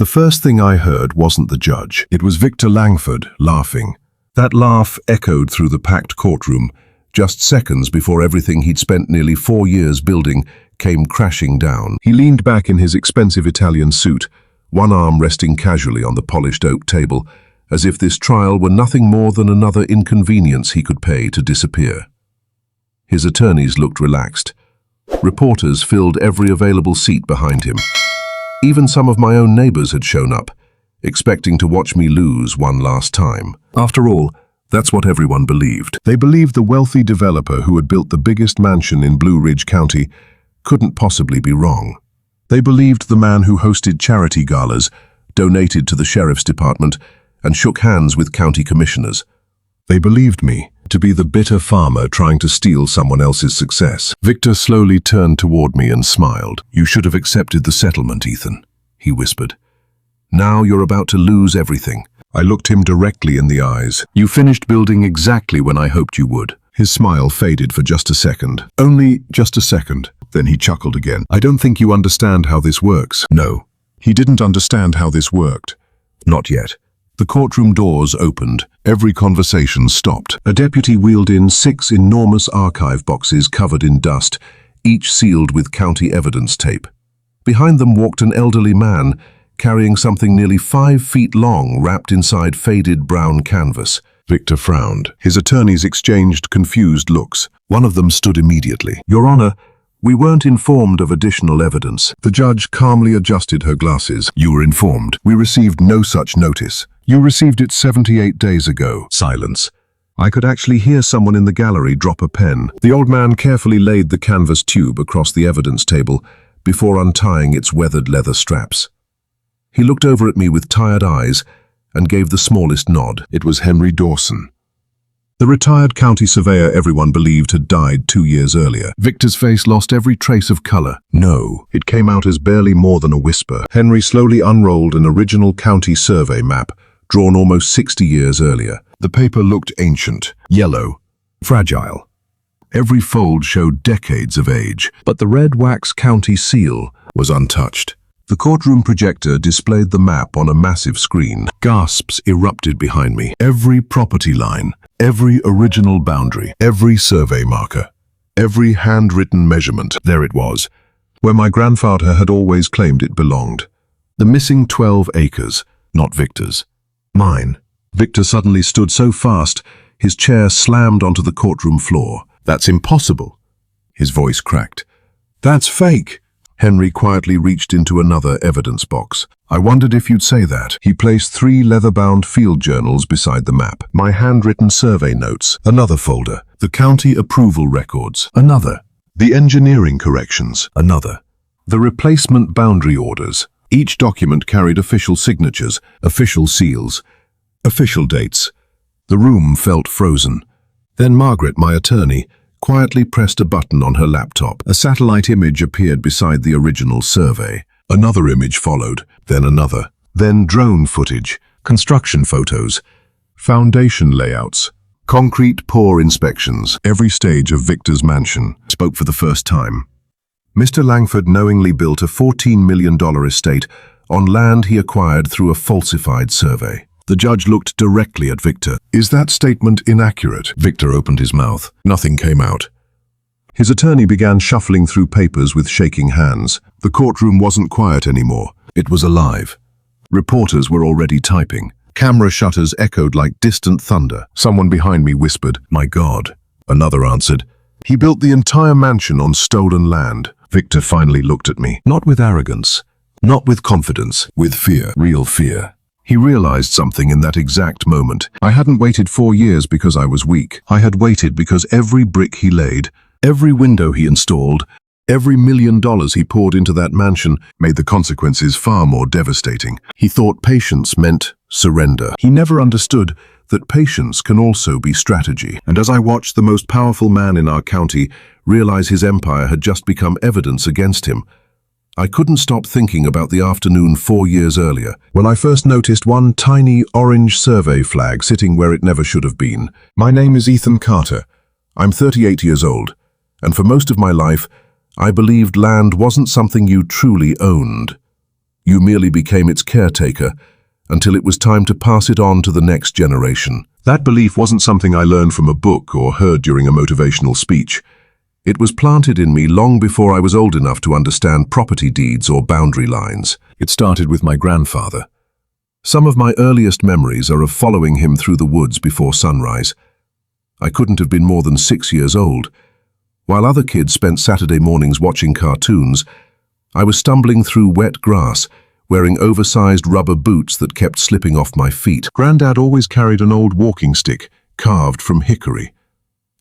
The first thing I heard wasn't the judge. It was Victor Langford laughing. That laugh echoed through the packed courtroom, just seconds before everything he'd spent nearly 4 years building came crashing down. He leaned back in his expensive Italian suit, one arm resting casually on the polished oak table, as if this trial were nothing more than another inconvenience he could pay to disappear. His attorneys looked relaxed. Reporters filled every available seat behind him. Even some of my own neighbors had shown up, expecting to watch me lose one last time. After all, that's what everyone believed. They believed the wealthy developer who had built the biggest mansion in Blue Ridge County couldn't possibly be wrong. They believed the man who hosted charity galas, donated to the sheriff's department, and shook hands with county commissioners. They believed me to be the bitter farmer trying to steal someone else's success. Victor slowly turned toward me and smiled. "You should have accepted the settlement, Ethan," he whispered. "Now you're about to lose everything." I looked him directly in the eyes. "You finished building exactly when I hoped you would." His smile faded for just a second. Only just a second. Then he chuckled again. "I don't think you understand how this works." No, he didn't understand how this worked. Not yet. The courtroom doors opened. Every conversation stopped. A deputy wheeled in 6 enormous archive boxes covered in dust, each sealed with county evidence tape. Behind them walked an elderly man, carrying something nearly 5 feet long wrapped inside faded brown canvas. Victor frowned. His attorneys exchanged confused looks. One of them stood immediately. "Your Honor, we weren't informed of additional evidence." The judge calmly adjusted her glasses. "You were informed. We received no such notice. You received it 78 days ago." Silence. I could actually hear someone in the gallery drop a pen. The old man carefully laid the canvas tube across the evidence table before untying its weathered leather straps. He looked over at me with tired eyes and gave the smallest nod. It was Henry Dawson, the retired county surveyor everyone believed had died 2 years earlier. Victor's face lost every trace of color. No, it came out as barely more than a whisper. Henry slowly unrolled an original county survey map, drawn almost 60 years earlier. The paper looked ancient, yellow, fragile. Every fold showed decades of age, but the red wax county seal was untouched. The courtroom projector displayed the map on a massive screen. Gasps erupted behind me. Every property line, every original boundary, every survey marker, every handwritten measurement, there it was, where my grandfather had always claimed it belonged. The missing 12 acres, not Victor's. Mine. Victor suddenly stood so fast, his chair slammed onto the courtroom floor. "That's impossible." His voice cracked. "That's fake." Henry quietly reached into another evidence box. "I wondered if you'd say that." He placed 3 leather-bound field journals beside the map. My handwritten survey notes. Another folder. The county approval records. Another. The engineering corrections. Another. The replacement boundary orders. Each document carried official signatures, official seals, official dates. The room felt frozen. Then Margaret, my attorney, quietly pressed a button on her laptop. A satellite image appeared beside the original survey. Another image followed, then another. Then drone footage, construction photos, foundation layouts, concrete pour inspections. Every stage of Victor's mansion spoke for the first time. Mr. Langford knowingly built a $14 million estate on land he acquired through a falsified survey. The judge looked directly at Victor. "Is that statement inaccurate?" Victor opened his mouth. Nothing came out. His attorney began shuffling through papers with shaking hands. The courtroom wasn't quiet anymore. It was alive. Reporters were already typing. Camera shutters echoed like distant thunder. Someone behind me whispered, "My God." Another answered, "He built the entire mansion on stolen land." Victor finally looked at me, not with arrogance, not with confidence, with fear, real fear. He realized something in that exact moment. I hadn't waited 4 years because I was weak. I had waited because every brick he laid, every window he installed, every $1 million he poured into that mansion made the consequences far more devastating. He thought patience meant surrender. He never understood that patience can also be strategy. And as I watched the most powerful man in our county realize his empire had just become evidence against him, I couldn't stop thinking about the afternoon 4 years earlier, when I first noticed one tiny orange survey flag sitting where it never should have been. My name is Ethan Carter. I'm 38 years old, and for most of my life, I believed land wasn't something you truly owned. You merely became its caretaker until it was time to pass it on to the next generation. That belief wasn't something I learned from a book or heard during a motivational speech. It was planted in me long before I was old enough to understand property deeds or boundary lines. It started with my grandfather. Some of my earliest memories are of following him through the woods before sunrise. I couldn't have been more than 6 years old. While other kids spent Saturday mornings watching cartoons, I was stumbling through wet grass, wearing oversized rubber boots that kept slipping off my feet. Granddad always carried an old walking stick, carved from hickory.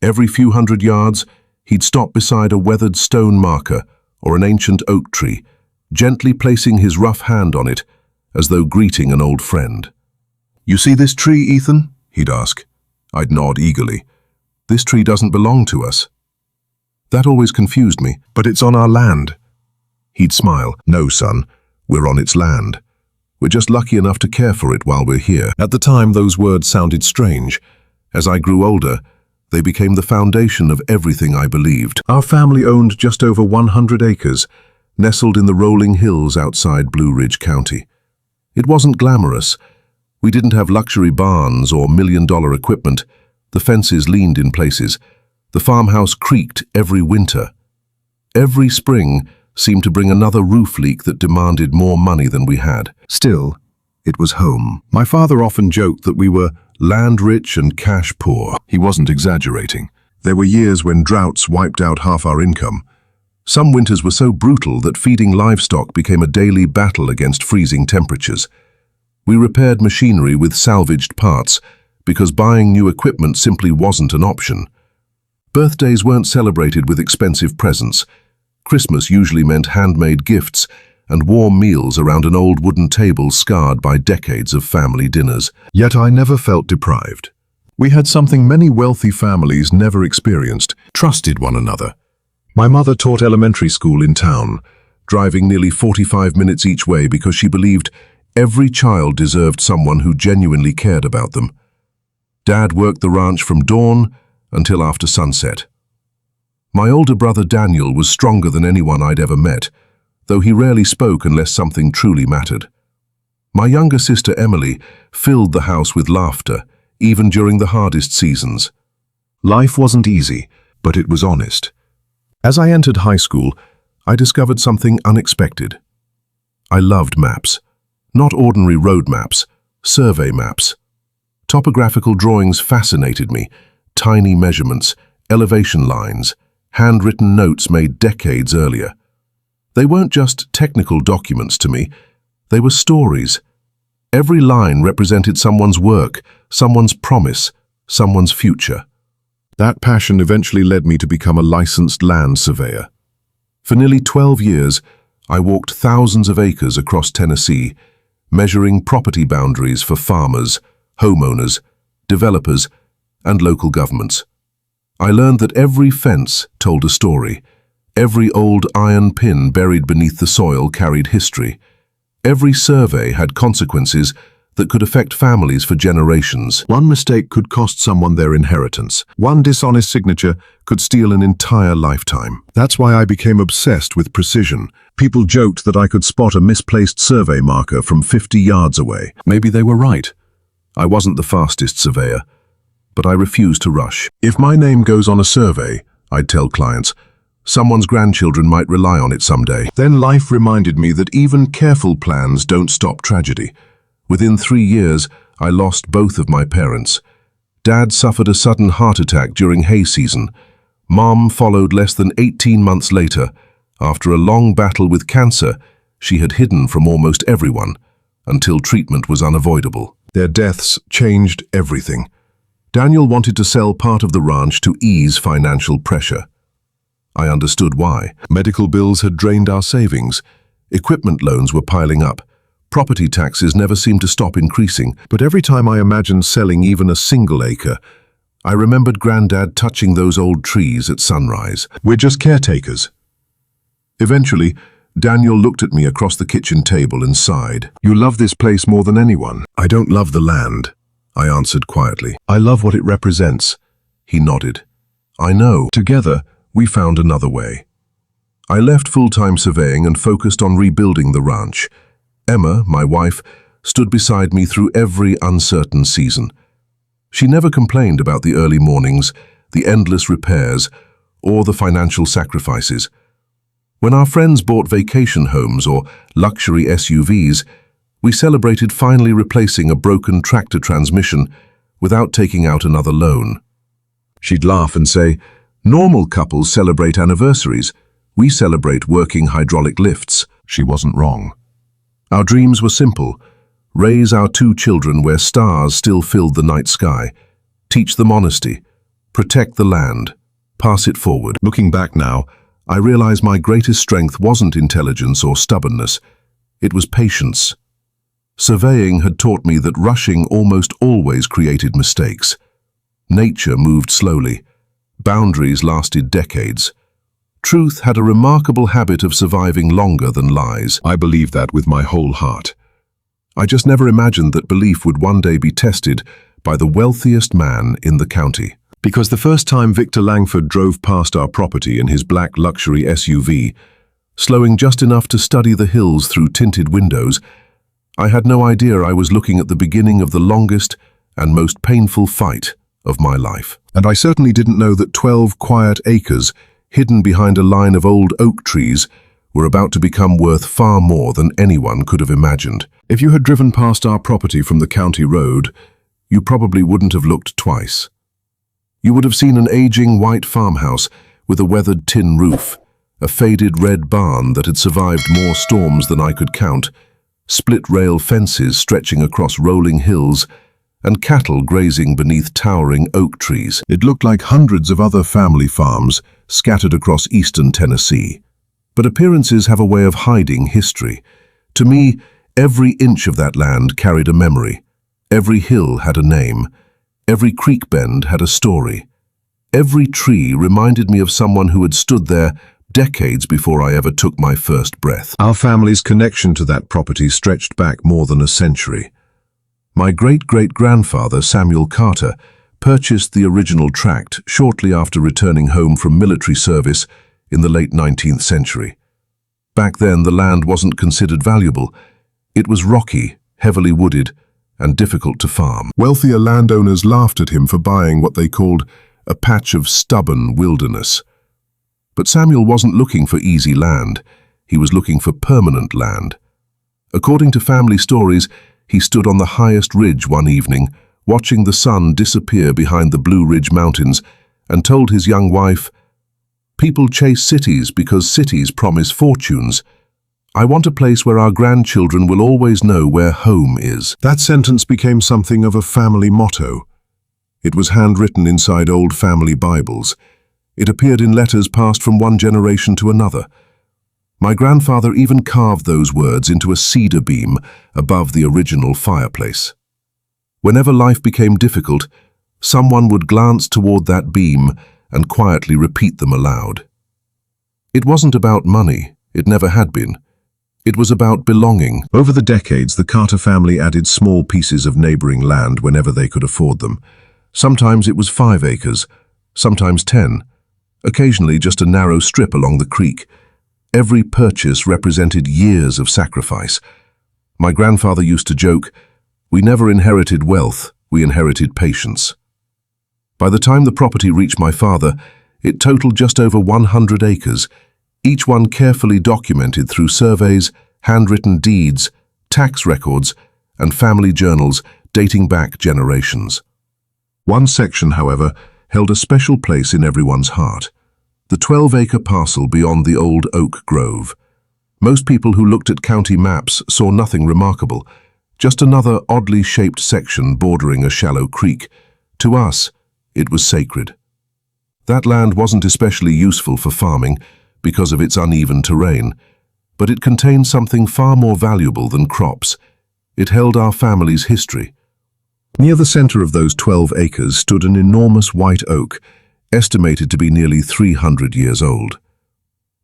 Every few hundred yards, he'd stop beside a weathered stone marker or an ancient oak tree, gently placing his rough hand on it, as though greeting an old friend. "You see this tree, Ethan?" he'd ask. I'd nod eagerly. "This tree doesn't belong to us." That always confused me. "But it's on our land." He'd smile. "No, son, we're on its land. We're just lucky enough to care for it while we're here." At the time, those words sounded strange. As I grew older, they became the foundation of everything I believed. Our family owned just over 100 acres, nestled in the rolling hills outside Blue Ridge County. It wasn't glamorous. We didn't have luxury barns or million-dollar equipment. The fences leaned in places. The farmhouse creaked every winter. Every spring seemed to bring another roof leak that demanded more money than we had. Still, it was home. My father often joked that we were land-rich and cash-poor. He wasn't exaggerating. There were years when droughts wiped out half our income. Some winters were so brutal that feeding livestock became a daily battle against freezing temperatures. We repaired machinery with salvaged parts because buying new equipment simply wasn't an option. Birthdays weren't celebrated with expensive presents. Christmas usually meant handmade gifts and warm meals around an old wooden table scarred by decades of family dinners. Yet I never felt deprived. We had something many wealthy families never experienced: trusted one another. My mother taught elementary school in town, driving nearly 45 minutes each way because she believed every child deserved someone who genuinely cared about them. Dad worked the ranch from dawn until after sunset. My older brother Daniel was stronger than anyone I'd ever met, though he rarely spoke unless something truly mattered. My younger sister Emily filled the house with laughter, even during the hardest seasons. Life wasn't easy, but it was honest. As I entered high school, I discovered something unexpected. I loved maps. Not ordinary road maps, survey maps. Topographical drawings fascinated me: tiny measurements, elevation lines, handwritten notes made decades earlier. They weren't just technical documents to me, they were stories. Every line represented someone's work, someone's promise, someone's future. That passion eventually led me to become a licensed land surveyor. For nearly 12 years, I walked thousands of acres across Tennessee, measuring property boundaries for farmers, homeowners, developers, and local governments. I learned that every fence told a story. Every old iron pin buried beneath the soil carried history. Every survey had consequences that could affect families for generations. One mistake could cost someone their inheritance. One dishonest signature could steal an entire lifetime. That's why I became obsessed with precision. People joked that I could spot a misplaced survey marker from 50 yards away. Maybe they were right. I wasn't the fastest surveyor, but I refused to rush. If my name goes on a survey, I'd tell clients, someone's grandchildren might rely on it someday. Then life reminded me that even careful plans don't stop tragedy. Within 3 years, I lost both of my parents. Dad suffered a sudden heart attack during hay season. Mom followed less than 18 months later. After a long battle with cancer, she had hidden from almost everyone, until treatment was unavoidable. Their deaths changed everything. Daniel wanted to sell part of the ranch to ease financial pressure. I understood why. Medical bills had drained our savings. Equipment loans were piling up. Property taxes never seemed to stop increasing. But every time I imagined selling even a single acre, I remembered Granddad touching those old trees at sunrise. We're just caretakers. Eventually, Daniel looked at me across the kitchen table and sighed. You love this place more than anyone. I don't love the land, I answered quietly. I love what it represents. He nodded. I know. Together, we found another way. I left full-time surveying and focused on rebuilding the ranch. Emma, my wife, stood beside me through every uncertain season. She never complained about the early mornings, the endless repairs, or the financial sacrifices. When our friends bought vacation homes or luxury SUVs, we celebrated finally replacing a broken tractor transmission without taking out another loan. She'd laugh and say, "Normal couples celebrate anniversaries. We celebrate working hydraulic lifts." She wasn't wrong. Our dreams were simple: raise our 2 children where stars still filled the night sky, teach them honesty, protect the land, pass it forward. Looking back now, I realize my greatest strength wasn't intelligence or stubbornness. It was patience. Surveying had taught me that rushing almost always created mistakes. Nature moved slowly. Boundaries lasted decades. Truth had a remarkable habit of surviving longer than lies. I believe that with my whole heart. I just never imagined that belief would one day be tested by the wealthiest man in the county. Because the first time Victor Langford drove past our property in his black luxury SUV, slowing just enough to study the hills through tinted windows, I had no idea I was looking at the beginning of the longest and most painful fight of my life. And I certainly didn't know that 12 quiet acres, hidden behind a line of old oak trees, were about to become worth far more than anyone could have imagined. If you had driven past our property from the county road, you probably wouldn't have looked twice. You would have seen an aging white farmhouse with a weathered tin roof, a faded red barn that had survived more storms than I could count, split-rail fences stretching across rolling hills, and cattle grazing beneath towering oak trees. It looked like hundreds of other family farms scattered across eastern Tennessee. But appearances have a way of hiding history. To me, every inch of that land carried a memory. Every hill had a name. Every creek bend had a story. Every tree reminded me of someone who had stood there decades before I ever took my first breath. Our family's connection to that property stretched back more than a century. My great-great-grandfather, Samuel Carter, purchased the original tract shortly after returning home from military service in the late 19th century. Back then, the land wasn't considered valuable. It was rocky, heavily wooded, and difficult to farm. Wealthier landowners laughed at him for buying what they called a patch of stubborn wilderness. But Samuel wasn't looking for easy land. He was looking for permanent land. According to family stories, he stood on the highest ridge one evening, watching the sun disappear behind the Blue Ridge Mountains, and told his young wife, "People chase cities because cities promise fortunes. I want a place where our grandchildren will always know where home is." That sentence became something of a family motto. It was handwritten inside old family Bibles. It appeared in letters passed from one generation to another. My grandfather even carved those words into a cedar beam above the original fireplace. Whenever life became difficult, someone would glance toward that beam and quietly repeat them aloud. It wasn't about money. It never had been. It was about belonging. Over the decades, the Carter family added small pieces of neighboring land whenever they could afford them. Sometimes it was 5 acres, sometimes 10, occasionally just a narrow strip along the creek. Every purchase represented years of sacrifice. My grandfather used to joke, "We never inherited wealth, we inherited patience." By the time the property reached my father, it totaled just over 100 acres, each one carefully documented through surveys, handwritten deeds, tax records, and family journals dating back generations. One section, however, held a special place in everyone's heart: the 12-acre parcel beyond the old oak grove. Most people who looked at county maps saw nothing remarkable, just another oddly shaped section bordering a shallow creek. To us, it was sacred. That land wasn't especially useful for farming because of its uneven terrain, but it contained something far more valuable than crops. It held our family's history. Near the center of those 12 acres stood an enormous white oak, estimated to be nearly 300 years old.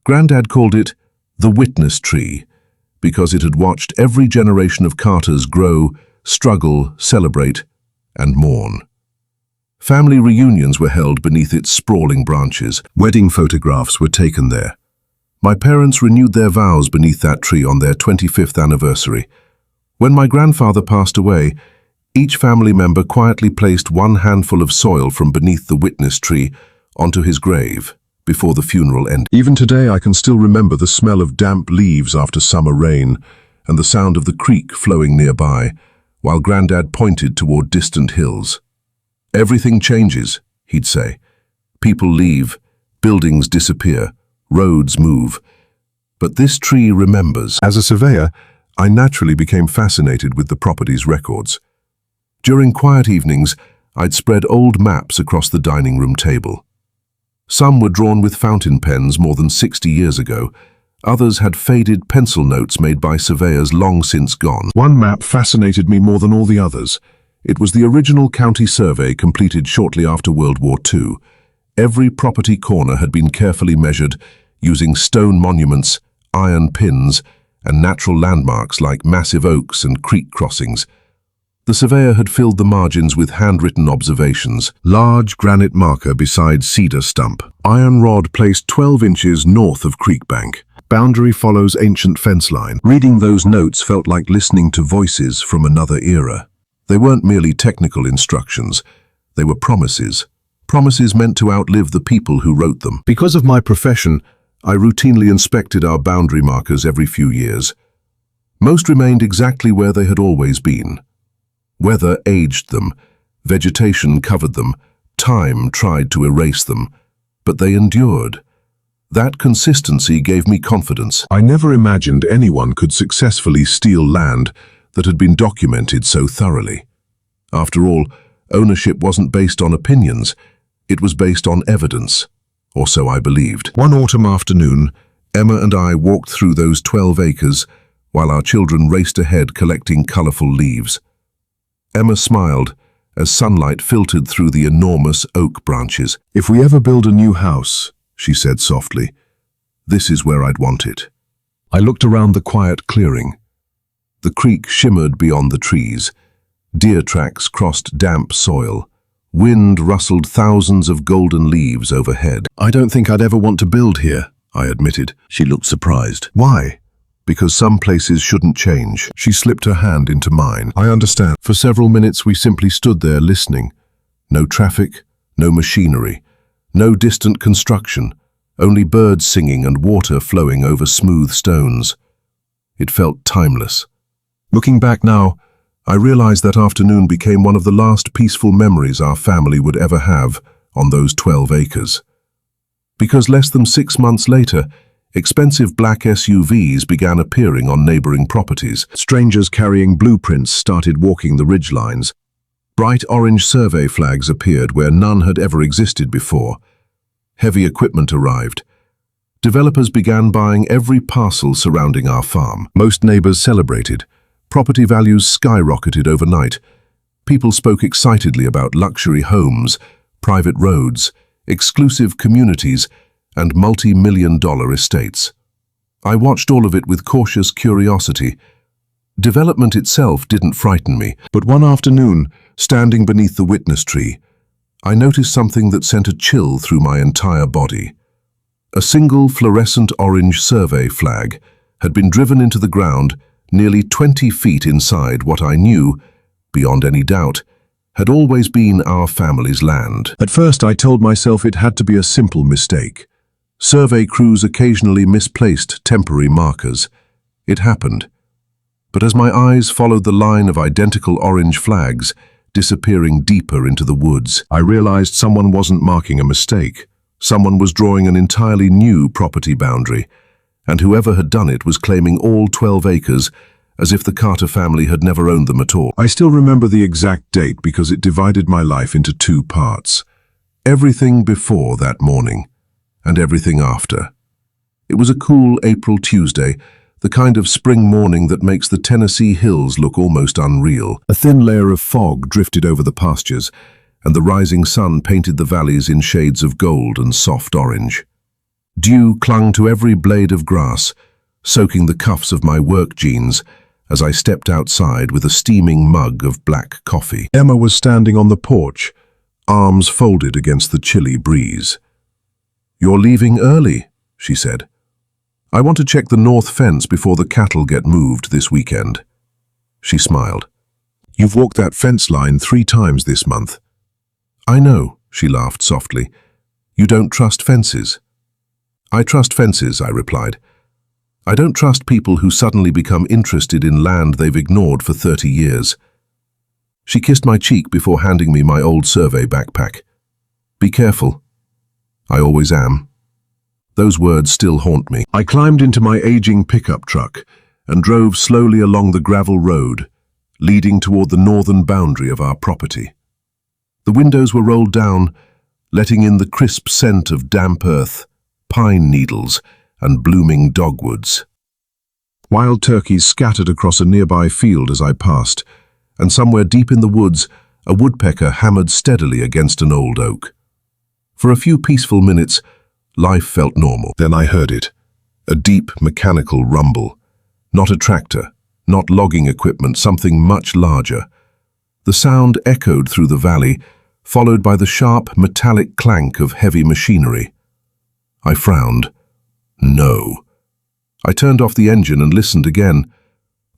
Granddad called it the witness tree because it had watched every generation of Carters grow, struggle, celebrate, and mourn. Family reunions were held beneath its sprawling branches. Wedding photographs were taken there. My parents renewed their vows beneath that tree on their 25th anniversary. When my grandfather passed away, each family member quietly placed one handful of soil from beneath the witness tree onto his grave before the funeral ended. Even today, I can still remember the smell of damp leaves after summer rain and the sound of the creek flowing nearby, while Grandad pointed toward distant hills. "Everything changes," he'd say. "People leave, buildings disappear, roads move. But this tree remembers." As a surveyor, I naturally became fascinated with the property's records. During quiet evenings, I'd spread old maps across the dining room table. Some were drawn with fountain pens more than 60 years ago. Others had faded pencil notes made by surveyors long since gone. One map fascinated me more than all the others. It was the original county survey completed shortly after World War II. Every property corner had been carefully measured using stone monuments, iron pins, and natural landmarks like massive oaks and creek crossings. The surveyor had filled the margins with handwritten observations. Large granite marker beside cedar stump. Iron rod placed 12 inches north of creek bank. Boundary follows ancient fence line. Reading those notes felt like listening to voices from another era. They weren't merely technical instructions. They were promises. Promises meant to outlive the people who wrote them. Because of my profession, I routinely inspected our boundary markers every few years. Most remained exactly where they had always been. Weather aged them, vegetation covered them, time tried to erase them, but they endured. That consistency gave me confidence. I never imagined anyone could successfully steal land that had been documented so thoroughly. After all, ownership wasn't based on opinions, it was based on evidence, or so I believed. One autumn afternoon, Emma and I walked through those 12 acres while our children raced ahead collecting colorful leaves. Emma smiled as sunlight filtered through the enormous oak branches. "If we ever build a new house," she said softly, "this is where I'd want it." I looked around the quiet clearing. The creek shimmered beyond the trees. Deer tracks crossed damp soil. Wind rustled thousands of golden leaves overhead. "I don't think I'd ever want to build here," I admitted. She looked surprised. "Why?" "Because some places shouldn't change." She slipped her hand into mine. "I understand." For several minutes we simply stood there listening. No traffic, no machinery, no distant construction, only birds singing and water flowing over smooth stones. It felt timeless. Looking back now, I realized that afternoon became one of the last peaceful memories our family would ever have on those 12 acres. Because less than 6 months later, expensive black SUVs began appearing on neighboring properties. Strangers carrying blueprints started walking the ridgelines. Bright orange survey flags appeared where none had ever existed before. Heavy equipment arrived. Developers began buying every parcel surrounding our farm. Most neighbors celebrated. Property values skyrocketed overnight. People spoke excitedly about luxury homes, private roads, exclusive communities, and multi-million-dollar estates. I watched all of it with cautious curiosity. Development itself didn't frighten me, but one afternoon, standing beneath the witness tree, I noticed something that sent a chill through my entire body. A single fluorescent orange survey flag had been driven into the ground nearly 20 feet inside what I knew, beyond any doubt, had always been our family's land. At first I told myself it had to be a simple mistake. Survey crews occasionally misplaced temporary markers. It happened. But as my eyes followed the line of identical orange flags disappearing deeper into the woods, I realized someone wasn't marking a mistake. Someone was drawing an entirely new property boundary, and whoever had done it was claiming all 12 acres as if the Carter family had never owned them at all. I still remember the exact date because it divided my life into 2 parts. Everything before that morning, and everything after. It was a cool April Tuesday, the kind of spring morning that makes the Tennessee hills look almost unreal. A thin layer of fog drifted over the pastures, and the rising sun painted the valleys in shades of gold and soft orange. Dew clung to every blade of grass, soaking the cuffs of my work jeans as I stepped outside with a steaming mug of black coffee. Emma was standing on the porch, arms folded against the chilly breeze. "You're leaving early," she said. I want to check the north fence before the cattle get moved this weekend. She smiled. You've walked that fence line 3 times this month. I know, she laughed softly. You don't trust fences. I trust fences, I replied. I don't trust people who suddenly become interested in land they've ignored for 30 years. She kissed my cheek before handing me my old survey backpack. Be careful. I always am. Those words still haunt me. I climbed into my aging pickup truck and drove slowly along the gravel road, leading toward the northern boundary of our property. The windows were rolled down, letting in the crisp scent of damp earth, pine needles, and blooming dogwoods. Wild turkeys scattered across a nearby field as I passed, and somewhere deep in the woods, a woodpecker hammered steadily against an old oak. For a few peaceful minutes, life felt normal. Then I heard it, a deep mechanical rumble. Not a tractor, not logging equipment, something much larger. The sound echoed through the valley, followed by the sharp metallic clank of heavy machinery. I frowned. No. I turned off the engine and listened again.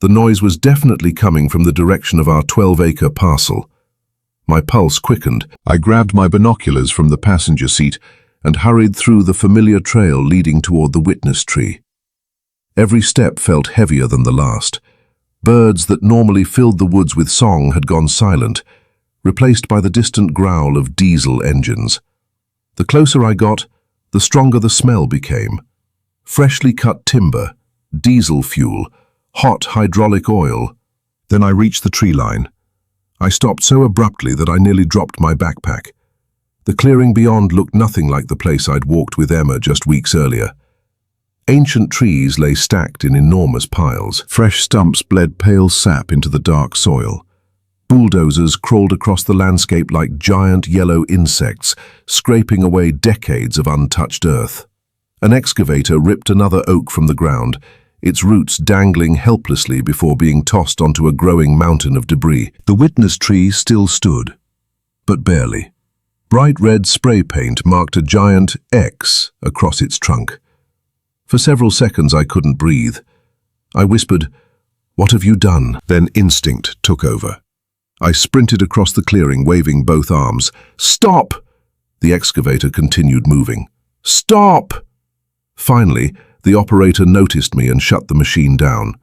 The noise was definitely coming from the direction of our 12-acre parcel. My pulse quickened. I grabbed my binoculars from the passenger seat and hurried through the familiar trail leading toward the witness tree. Every step felt heavier than the last. Birds that normally filled the woods with song had gone silent, replaced by the distant growl of diesel engines. The closer I got, the stronger the smell became. Freshly cut timber, diesel fuel, hot hydraulic oil. Then I reached the tree line. I stopped so abruptly that I nearly dropped my backpack. The clearing beyond looked nothing like the place I'd walked with Emma just weeks earlier. Ancient trees lay stacked in enormous piles. Fresh stumps bled pale sap into the dark soil. Bulldozers crawled across the landscape like giant yellow insects, scraping away decades of untouched earth. An excavator ripped another oak from the ground, its roots dangling helplessly before being tossed onto a growing mountain of debris. The witness tree still stood, but barely. Bright red spray paint marked a giant X across its trunk. For several seconds I couldn't breathe. I whispered, "What have you done?" Then instinct took over. I sprinted across the clearing, waving both arms. "Stop!" The excavator continued moving. "Stop!" Finally, the operator noticed me and shut the machine down.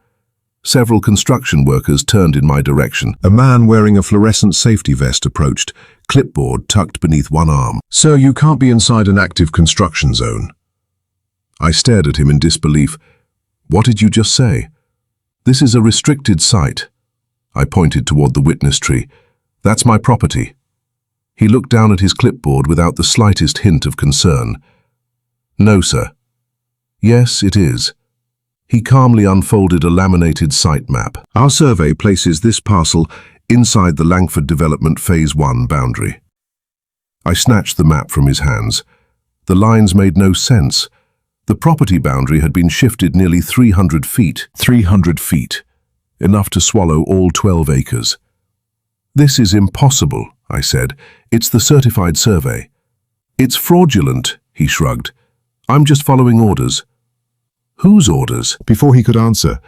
Several construction workers turned in my direction. A man wearing a fluorescent safety vest approached, clipboard tucked beneath one arm. "Sir, you can't be inside an active construction zone." I stared at him in disbelief. "What did you just say?" "This is a restricted site." I pointed toward the witness tree. "That's my property." He looked down at his clipboard without the slightest hint of concern. "No, sir." "Yes, it is." He calmly unfolded a laminated site map. "Our survey places this parcel inside the Langford Development Phase 1 boundary." I snatched the map from his hands. The lines made no sense. The property boundary had been shifted nearly 300 feet. 300 feet. Enough to swallow all 12 acres. "This is impossible," I said. "It's the certified survey." "It's fraudulent," he shrugged. "I'm just following orders." "Whose orders?" Before he could answer,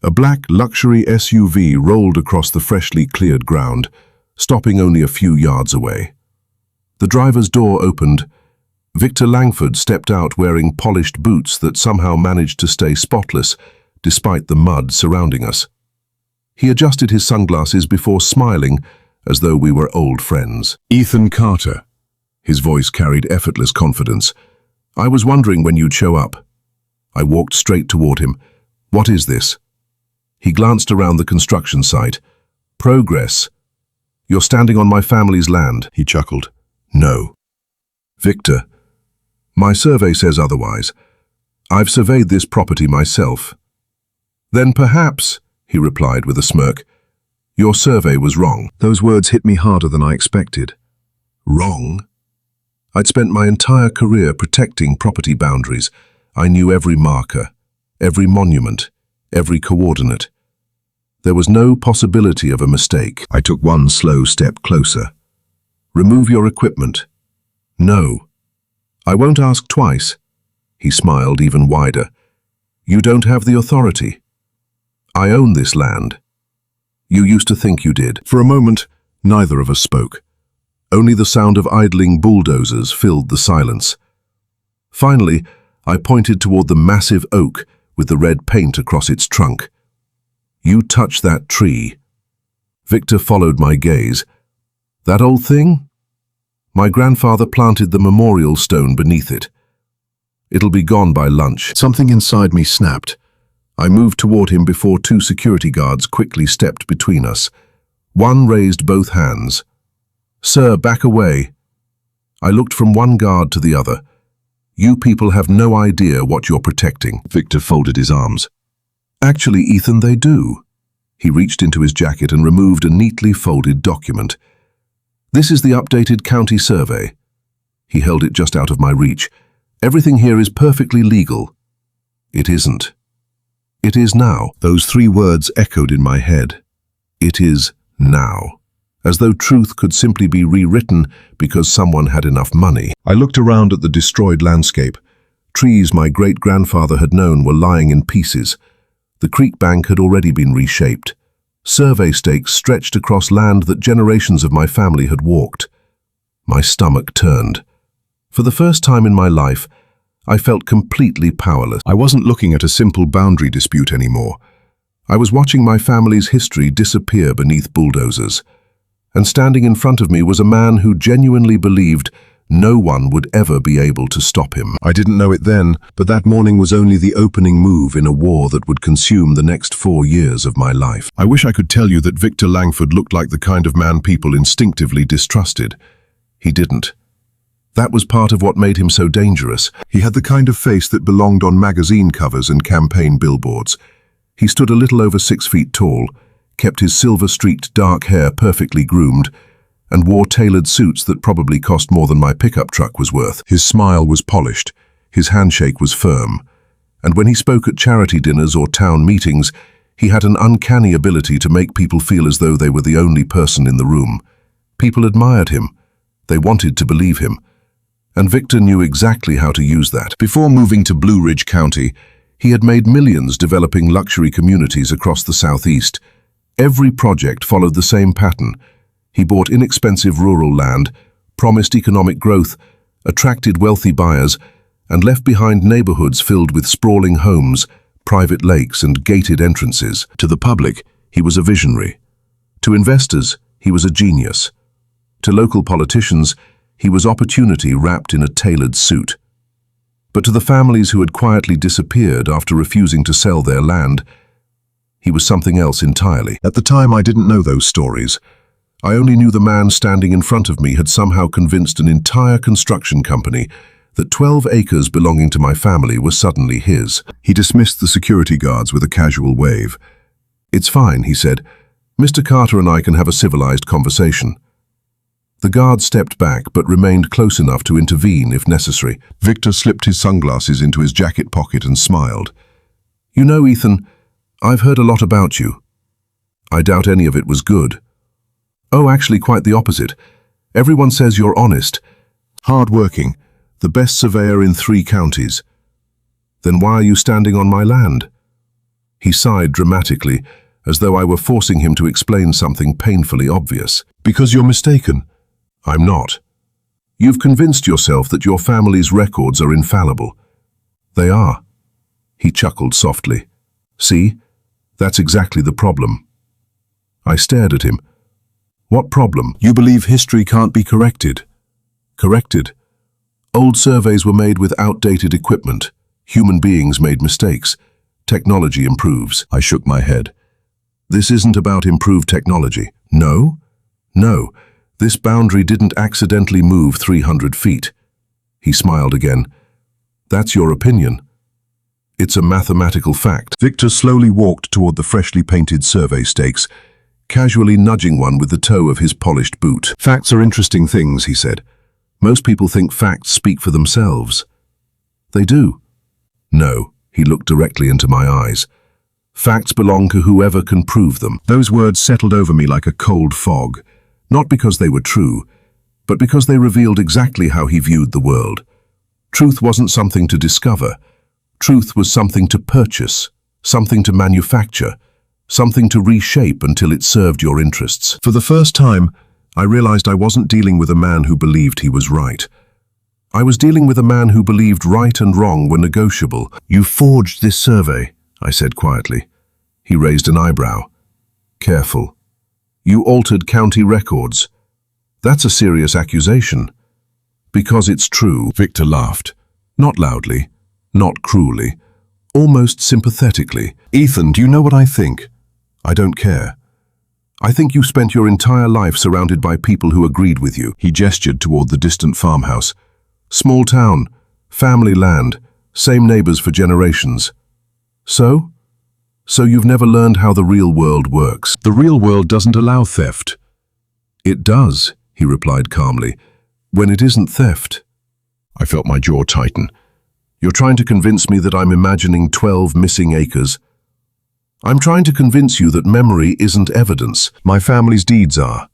a black luxury SUV rolled across the freshly cleared ground, stopping only a few yards away. The driver's door opened. Victor Langford stepped out wearing polished boots that somehow managed to stay spotless, despite the mud surrounding us. He adjusted his sunglasses before smiling, as though we were old friends. "Ethan Carter." His voice carried effortless confidence. "I was wondering when you'd show up." I walked straight toward him. "What is this?" He glanced around the construction site. "Progress. You're standing on my family's land," he chuckled. "No." "Victor, my survey says otherwise. I've surveyed this property myself." "Then perhaps," he replied with a smirk, "your survey was wrong." Those words hit me harder than I expected. Wrong? I'd spent my entire career protecting property boundaries. I knew every marker, every monument, every coordinate. There was no possibility of a mistake. I took one slow step closer. "Remove your equipment." "No." "I won't ask twice." He smiled even wider. You don't have the authority. I own this land. You used to think you did. For a moment, neither of us spoke. Only the sound of idling bulldozers filled the silence. Finally, I pointed toward the massive oak with the red paint across its trunk. You touch that tree. Victor followed my gaze. That old thing? My grandfather planted the memorial stone beneath it. It'll be gone by lunch. Something inside me snapped. I moved toward him before two security guards quickly stepped between us. One raised both hands. Sir, back away. I looked from one guard to the other. You people have no idea what you're protecting. Victor folded his arms. Actually, Ethan, they do. He reached into his jacket and removed a neatly folded document. This is the updated county survey. He held it just out of my reach. Everything here is perfectly legal. It isn't. It is now. Those three words echoed in my head. It is now. As though truth could simply be rewritten because someone had enough money. I looked around at the destroyed landscape. Trees my great-grandfather had known were lying in pieces. The creek bank had already been reshaped. Survey stakes stretched across land that generations of my family had walked. My stomach turned. For the first time in my life, I felt completely powerless. I wasn't looking at a simple boundary dispute anymore. I was watching my family's history disappear beneath bulldozers. And standing in front of me was a man who genuinely believed no one would ever be able to stop him. I didn't know it then, but that morning was only the opening move in a war that would consume the next 4 years of my life. I wish I could tell you that Victor Langford looked like the kind of man people instinctively distrusted. He didn't. That was part of what made him so dangerous. He had the kind of face that belonged on magazine covers and campaign billboards. He stood a little over 6 feet tall, kept his silver-streaked dark hair perfectly groomed, and wore tailored suits that probably cost more than my pickup truck was worth. His smile was polished, his handshake was firm, and when he spoke at charity dinners or town meetings, he had an uncanny ability to make people feel as though they were the only person in the room. People admired him. They wanted to believe him. And Victor knew exactly how to use that. Before moving to Blue Ridge County, he had made millions developing luxury communities across the southeast. Every project followed the same pattern. He bought inexpensive rural land, promised economic growth, attracted wealthy buyers, and left behind neighborhoods filled with sprawling homes, private lakes, and gated entrances. To the public, he was a visionary. To investors, he was a genius. To local politicians, he was opportunity wrapped in a tailored suit. But to the families who had quietly disappeared after refusing to sell their land, he was something else entirely. At the time, I didn't know those stories. I only knew the man standing in front of me had somehow convinced an entire construction company that 12 acres belonging to my family were suddenly his. He dismissed the security guards with a casual wave. "It's fine," he said. "Mr. Carter and I can have a civilized conversation." The guard stepped back but remained close enough to intervene if necessary. Victor slipped his sunglasses into his jacket pocket and smiled. "You know, Ethan, I've heard a lot about you. I doubt any of it was good. Oh, actually quite the opposite. Everyone says you're honest, hard-working, the best surveyor in 3 counties. Then why are you standing on my land?" He sighed dramatically, as though I were forcing him to explain something painfully obvious. "Because you're mistaken." "I'm not. You've convinced yourself that your family's records are infallible." "They are." He chuckled softly. "See, that's exactly the problem." I stared at him. "What problem?" "You believe history can't be corrected." "Corrected? Old surveys were made with outdated equipment. Human beings made mistakes. Technology improves." I shook my head. "This isn't about improved technology." "No? No. This boundary didn't accidentally move 300 feet. He smiled again. "That's your opinion. It's a mathematical fact." Victor slowly walked toward the freshly painted survey stakes, casually nudging one with the toe of his polished boot. "Facts are interesting things," he said. "Most people think facts speak for themselves." "They do." "No," he looked directly into my eyes. "Facts belong to whoever can prove them." Those words settled over me like a cold fog. Not because they were true, but because they revealed exactly how he viewed the world. Truth wasn't something to discover. Truth was something to purchase, something to manufacture, something to reshape until it served your interests. For the first time, I realized I wasn't dealing with a man who believed he was right. I was dealing with a man who believed right and wrong were negotiable. "You forged this survey," I said quietly. He raised an eyebrow. "Careful. You altered county records. That's a serious accusation." "Because it's true," Victor laughed. Not loudly, not cruelly, almost sympathetically. "Ethan, do you know what I think? I don't care. I think you spent your entire life surrounded by people who agreed with you." He gestured toward the distant farmhouse. "Small town, family land, same neighbors for generations. So you've never learned how the real world works." "The real world doesn't allow theft." "It does," he replied calmly, "when it isn't theft." I felt my jaw tighten. "You're trying to convince me that I'm imagining 12 missing acres. I'm trying to convince you that memory isn't evidence. My family's deeds are.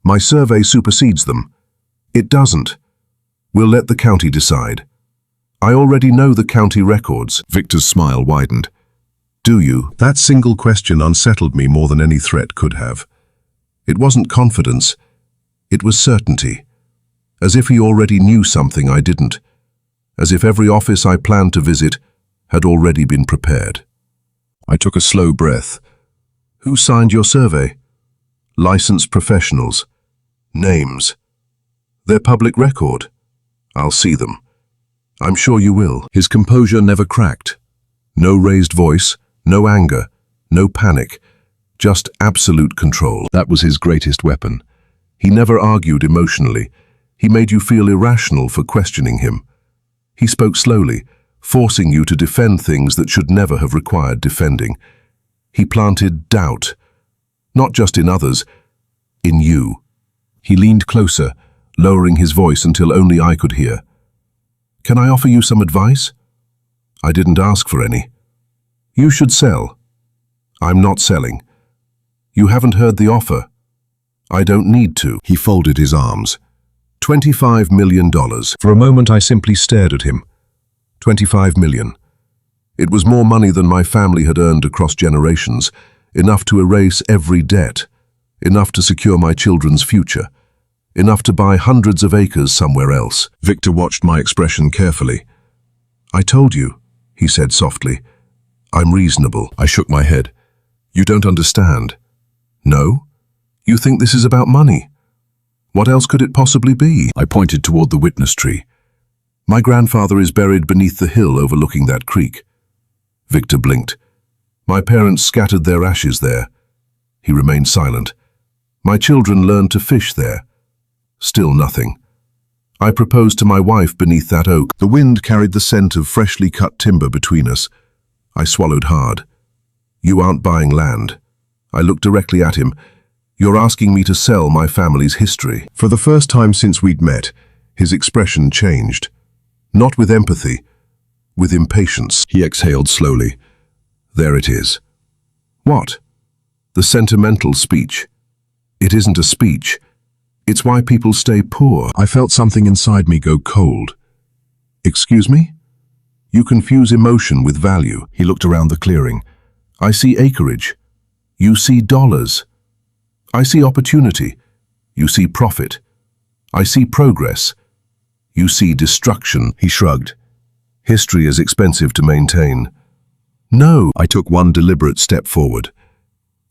My survey supersedes them. It doesn't. We'll let the county decide. I already know the county records." Victor's smile widened. "Do you?" That single question unsettled me more than any threat could have. It wasn't confidence. It was certainty. As if he already knew something I didn't. As if every office I planned to visit had already been prepared. I took a slow breath. "Who signed your survey?" "Licensed professionals. Names. They're public record. I'll see them." "I'm sure you will." His composure never cracked. No raised voice, no anger, no panic, just absolute control. That was his greatest weapon. He never argued emotionally. He made you feel irrational for questioning him. He spoke slowly, forcing you to defend things that should never have required defending. He planted doubt, not just in others, in you. He leaned closer, lowering his voice until only I could hear. "Can I offer you some advice?" "I didn't ask for any." "You should sell." "I'm not selling." "You haven't heard the offer." "I don't need to." He folded his arms. $25 million. For a moment I simply stared at him. 25 million. It was more money than my family had earned across generations, enough to erase every debt, enough to secure my children's future, enough to buy hundreds of acres somewhere else. Victor watched my expression carefully. "I told you," he said softly. "I'm reasonable." I shook my head. "You don't understand." "No? You think this is about money? What else could it possibly be?" I pointed toward the witness tree. "My grandfather is buried beneath the hill overlooking that creek." Victor blinked. "My parents scattered their ashes there." He remained silent. "My children learned to fish there." Still nothing. "I proposed to my wife beneath that oak." The wind carried the scent of freshly cut timber between us. I swallowed hard. "You aren't buying land." I looked directly at him. "You're asking me to sell my family's history." For the first time since we'd met, his expression changed. Not with empathy, with impatience. He exhaled slowly. "There it is." "What?" "The sentimental speech." "It isn't a speech. It's why people stay poor." I felt something inside me go cold. "Excuse me?" "You confuse emotion with value." He looked around the clearing. "I see acreage. You see dollars. I see opportunity. You see profit. I see progress. You see destruction." He shrugged. "History is expensive to maintain." "No." I took one deliberate step forward.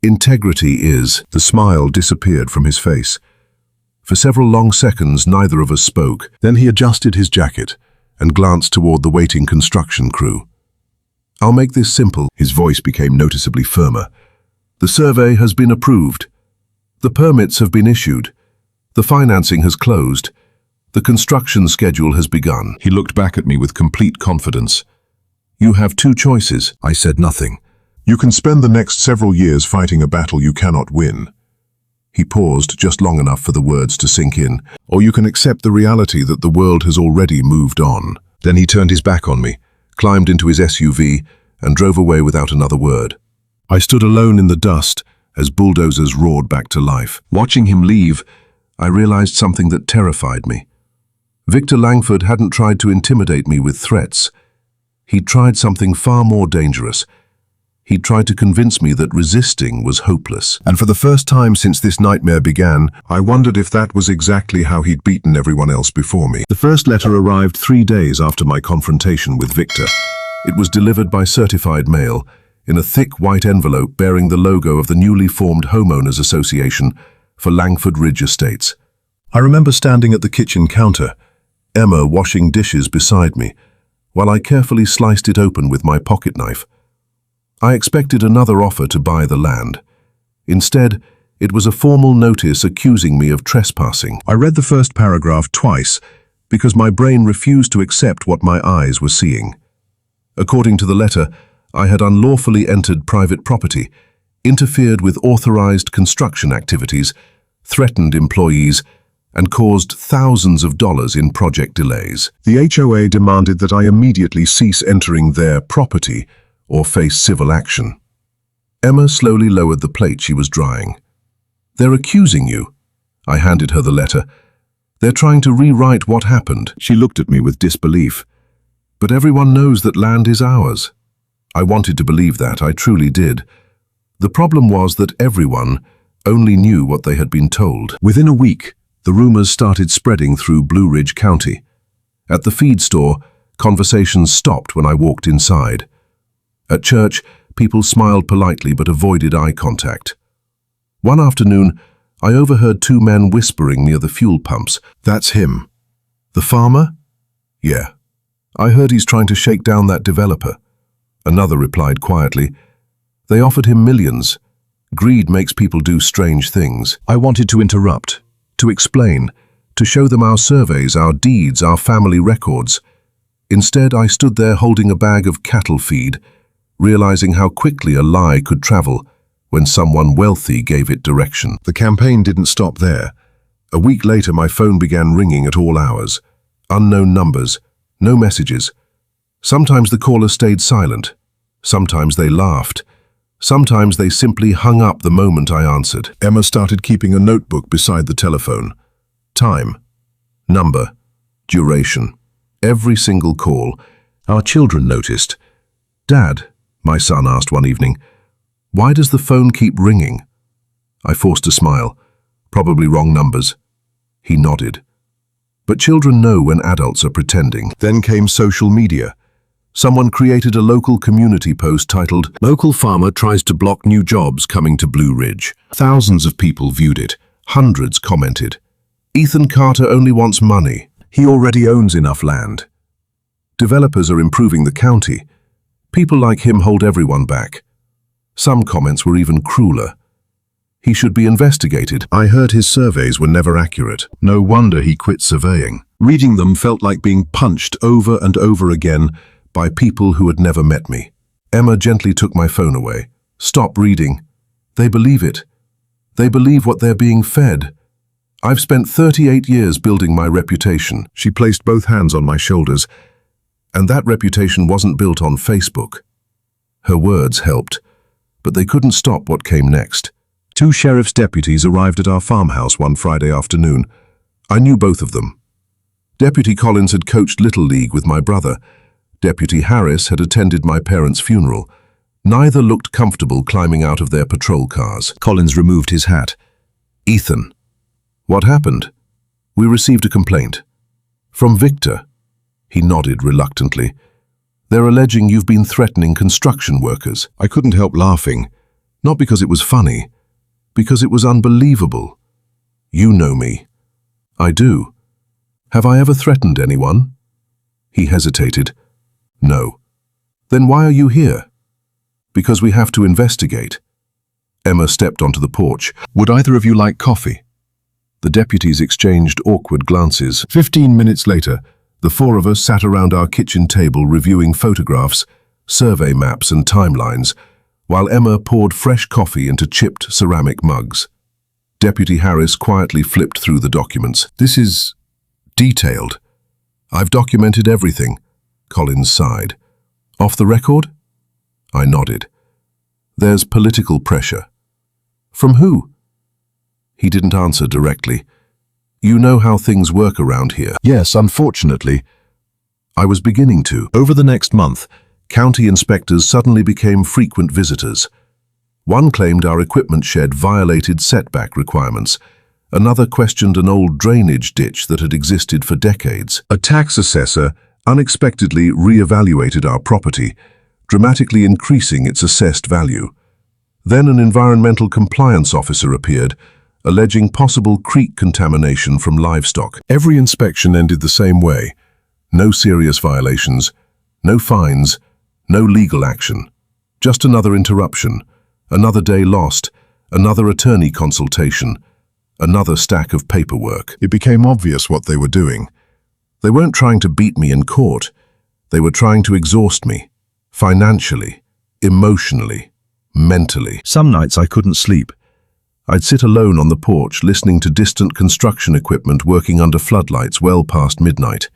"Integrity is." The smile disappeared from his face. For several long seconds, neither of us spoke. Then he adjusted his jacket and glanced toward the waiting construction crew. "I'll make this simple." His voice became noticeably firmer. "The survey has been approved. The permits have been issued. The financing has closed. The construction schedule has begun." He looked back at me with complete confidence. "You have two choices." I said nothing. "You can spend the next several years fighting a battle you cannot win." He paused just long enough for the words to sink in. "Or you can accept the reality that the world has already moved on." Then he turned his back on me, climbed into his SUV, and drove away without another word. I stood alone in the dust as bulldozers roared back to life. Watching him leave, I realized something that terrified me. Victor Langford hadn't tried to intimidate me with threats. He'd tried something far more dangerous. He'd tried to convince me that resisting was hopeless. And for the first time since this nightmare began, I wondered if that was exactly how he'd beaten everyone else before me. The first letter arrived 3 days after my confrontation with Victor. It was delivered by certified mail, in a thick white envelope bearing the logo of the newly formed Homeowners Association for Langford Ridge Estates. I remember standing at the kitchen counter, Emma washing dishes beside me, while I carefully sliced it open with my pocket knife. I expected another offer to buy the land. Instead, it was a formal notice accusing me of trespassing. I read the first paragraph twice because my brain refused to accept what my eyes were seeing. According to the letter, I had unlawfully entered private property, interfered with authorized construction activities, threatened employees, and caused thousands of dollars in project delays. The HOA demanded that I immediately cease entering their property or face civil action. Emma slowly lowered the plate she was drying. "They're accusing you." I handed her the letter. "They're trying to rewrite what happened." She looked at me with disbelief. "But everyone knows that land is ours." I wanted to believe that, I truly did. The problem was that everyone only knew what they had been told. Within a week, the rumors started spreading through Blue Ridge County. At the feed store, conversations stopped when I walked inside. At church, people smiled politely but avoided eye contact. One afternoon, I overheard 2 men whispering near the fuel pumps. "That's him." "The farmer?" "Yeah. I heard he's trying to shake down that developer." Another replied quietly, "They offered him millions. Greed makes people do strange things." I wanted to interrupt, to explain, to show them our surveys, our deeds, our family records. Instead, I stood there holding a bag of cattle feed, realizing how quickly a lie could travel when someone wealthy gave it direction. The campaign didn't stop there. A week later, my phone began ringing at all hours. Unknown numbers, no messages. Sometimes the caller stayed silent. Sometimes they laughed. Sometimes they simply hung up the moment I answered. Emma started keeping a notebook beside the telephone. Time, number, duration. Every single call. Our children noticed. "Dad," my son asked one evening, "why does the phone keep ringing?" I forced a smile. "Probably wrong numbers." He nodded. But children know when adults are pretending. Then came social media. Someone created a local community post titled, "Local Farmer Tries to Block New Jobs Coming to Blue Ridge." Thousands of people viewed it. Hundreds commented. "Ethan Carter only wants money. He already owns enough land. Developers are improving the county. People like him hold everyone back." Some comments were even crueler. "He should be investigated. I heard his surveys were never accurate. No wonder he quit surveying." Reading them felt like being punched over and over again by people who had never met me. Emma gently took my phone away. "Stop reading. They believe it. They believe what they're being fed. I've spent 38 years building my reputation." She placed both hands on my shoulders, and that reputation wasn't built on Facebook. Her words helped, but they couldn't stop what came next. 2 sheriff's deputies arrived at our farmhouse one Friday afternoon. I knew both of them. Deputy Collins had coached Little League with my brother. Deputy Harris had attended my parents' funeral. Neither looked comfortable climbing out of their patrol cars. Collins removed his hat. "Ethan." "What happened?" "We received a complaint." "From Victor?" He nodded reluctantly. "They're alleging you've been threatening construction workers." I couldn't help laughing, not because it was funny, because it was unbelievable. "You know me." "I do. Have I ever threatened anyone?" He hesitated. "No." "Then why are you here?" "Because we have to investigate." Emma stepped onto the porch. "Would either of you like coffee?" The deputies exchanged awkward glances. 15 minutes later, the 4 of us sat around our kitchen table reviewing photographs, survey maps and timelines, while Emma poured fresh coffee into chipped ceramic mugs. Deputy Harris quietly flipped through the documents. "This is detailed. I've documented everything." Collins sighed. "Off the record?" I nodded. "There's political pressure." "From who?" He didn't answer directly. "You know how things work around here." "Yes, unfortunately." I was beginning to. Over the next month, county inspectors suddenly became frequent visitors. One claimed our equipment shed violated setback requirements. Another questioned an old drainage ditch that had existed for decades. A tax assessor unexpectedly re-evaluated our property, dramatically increasing its assessed value. Then an environmental compliance officer appeared, alleging possible creek contamination from livestock. Every inspection ended the same way. No serious violations, no fines, no legal action. Just another interruption, another day lost, another attorney consultation, another stack of paperwork. It became obvious what they were doing. They weren't trying to beat me in court. They were trying to exhaust me, financially, emotionally, mentally. Some nights I couldn't sleep. I'd sit alone on the porch listening to distant construction equipment working under floodlights well past midnight.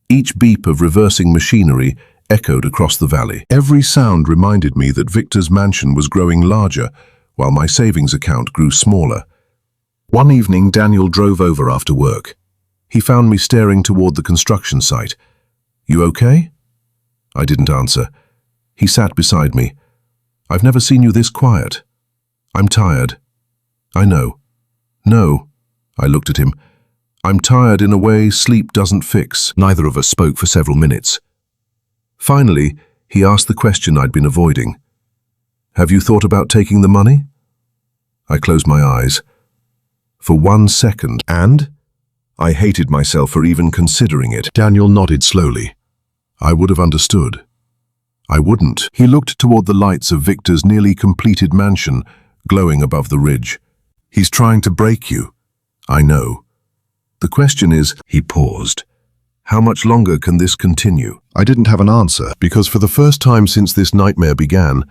Each beep of reversing machinery echoed across the valley. Every sound reminded me that Victor's mansion was growing larger, while my savings account grew smaller. One evening, Daniel drove over after work. He found me staring toward the construction site. "You okay?" I didn't answer. He sat beside me. "I've never seen you this quiet." "I'm tired." "I know." "No." I looked at him. "I'm tired in a way sleep doesn't fix." Neither of us spoke for several minutes. Finally, he asked the question I'd been avoiding. "Have you thought about taking the money?" I closed my eyes. For 1 second, and I hated myself for even considering it. Daniel nodded slowly. I would have understood. I wouldn't. He looked toward the lights of Victor's nearly completed mansion, glowing above the ridge. "He's trying to break you." "I know. The question is," he paused, "how much longer can this continue?" I didn't have an answer, because for the first time since this nightmare began,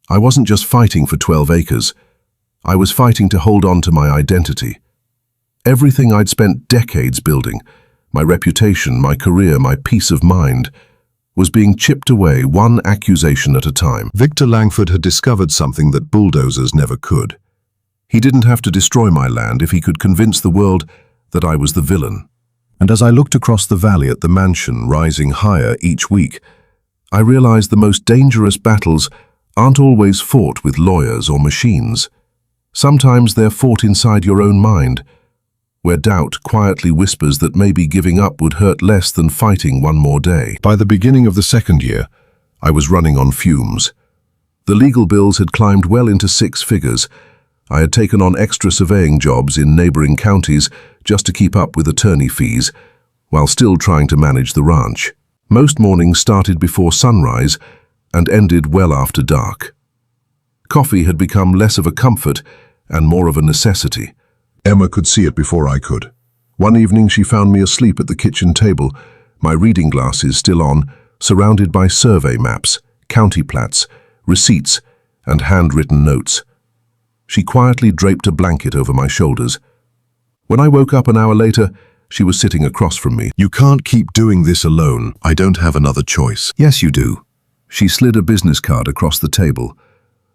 I wasn't just fighting for 12 acres. I was fighting to hold on to my identity. Everything I'd spent decades building, my reputation, my career, my peace of mind, was being chipped away one accusation at a time. Victor Langford had discovered something that bulldozers never could. He didn't have to destroy my land if he could convince the world that I was the villain. And as I looked across the valley at the mansion rising higher each week, I realized the most dangerous battles aren't always fought with lawyers or machines. Sometimes they're fought inside your own mind, where doubt quietly whispers that maybe giving up would hurt less than fighting one more day. By the beginning of the second year, I was running on fumes. The legal bills had climbed well into 6 figures. I had taken on extra surveying jobs in neighboring counties just to keep up with attorney fees, while still trying to manage the ranch. Most mornings started before sunrise and ended well after dark. Coffee had become less of a comfort and more of a necessity. Emma could see it before I could. One evening she found me asleep at the kitchen table, my reading glasses still on, surrounded by survey maps, county plats, receipts, and handwritten notes. She quietly draped a blanket over my shoulders. When I woke up an hour later, she was sitting across from me. "You can't keep doing this alone. I don't have another choice." "Yes, you do." She slid a business card across the table.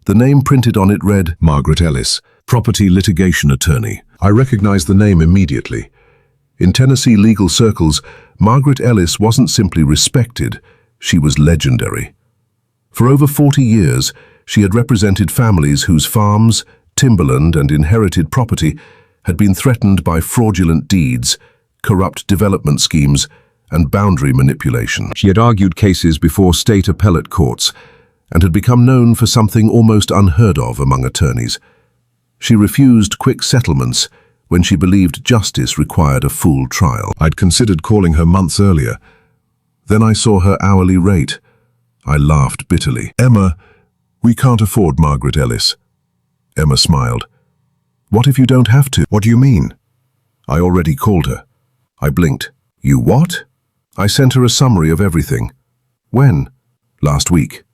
The name printed on it read, Margaret Ellis, property litigation attorney. I recognized the name immediately. In Tennessee legal circles, Margaret Ellis wasn't simply respected, she was legendary. For over 40 years, she had represented families whose farms, timberland, and inherited property had been threatened by fraudulent deeds, corrupt development schemes, and boundary manipulation. She had argued cases before state appellate courts and had become known for something almost unheard of among attorneys. She refused quick settlements when she believed justice required a full trial. I'd considered calling her months earlier. Then I saw her hourly rate. I laughed bitterly. "Emma, we can't afford Margaret Ellis." Emma smiled. "What if you don't have to?" "What do you mean?" "I already called her." I blinked. "You what?" "I sent her a summary of everything." "When?" "Last week."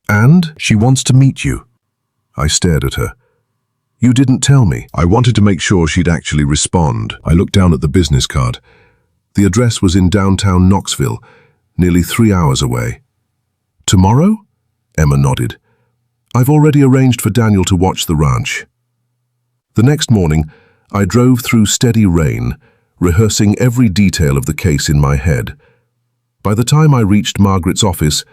"And?" "She wants to meet you." I stared at her. "You didn't tell me." I wanted to make sure she'd actually respond. I looked down at the business card. The address was in downtown Knoxville, nearly 3 hours away. "Tomorrow?" Emma nodded. "I've already arranged for Daniel to watch the ranch." The next morning, I drove through steady rain, rehearsing every detail of the case in my head. By the time I reached Margaret's office,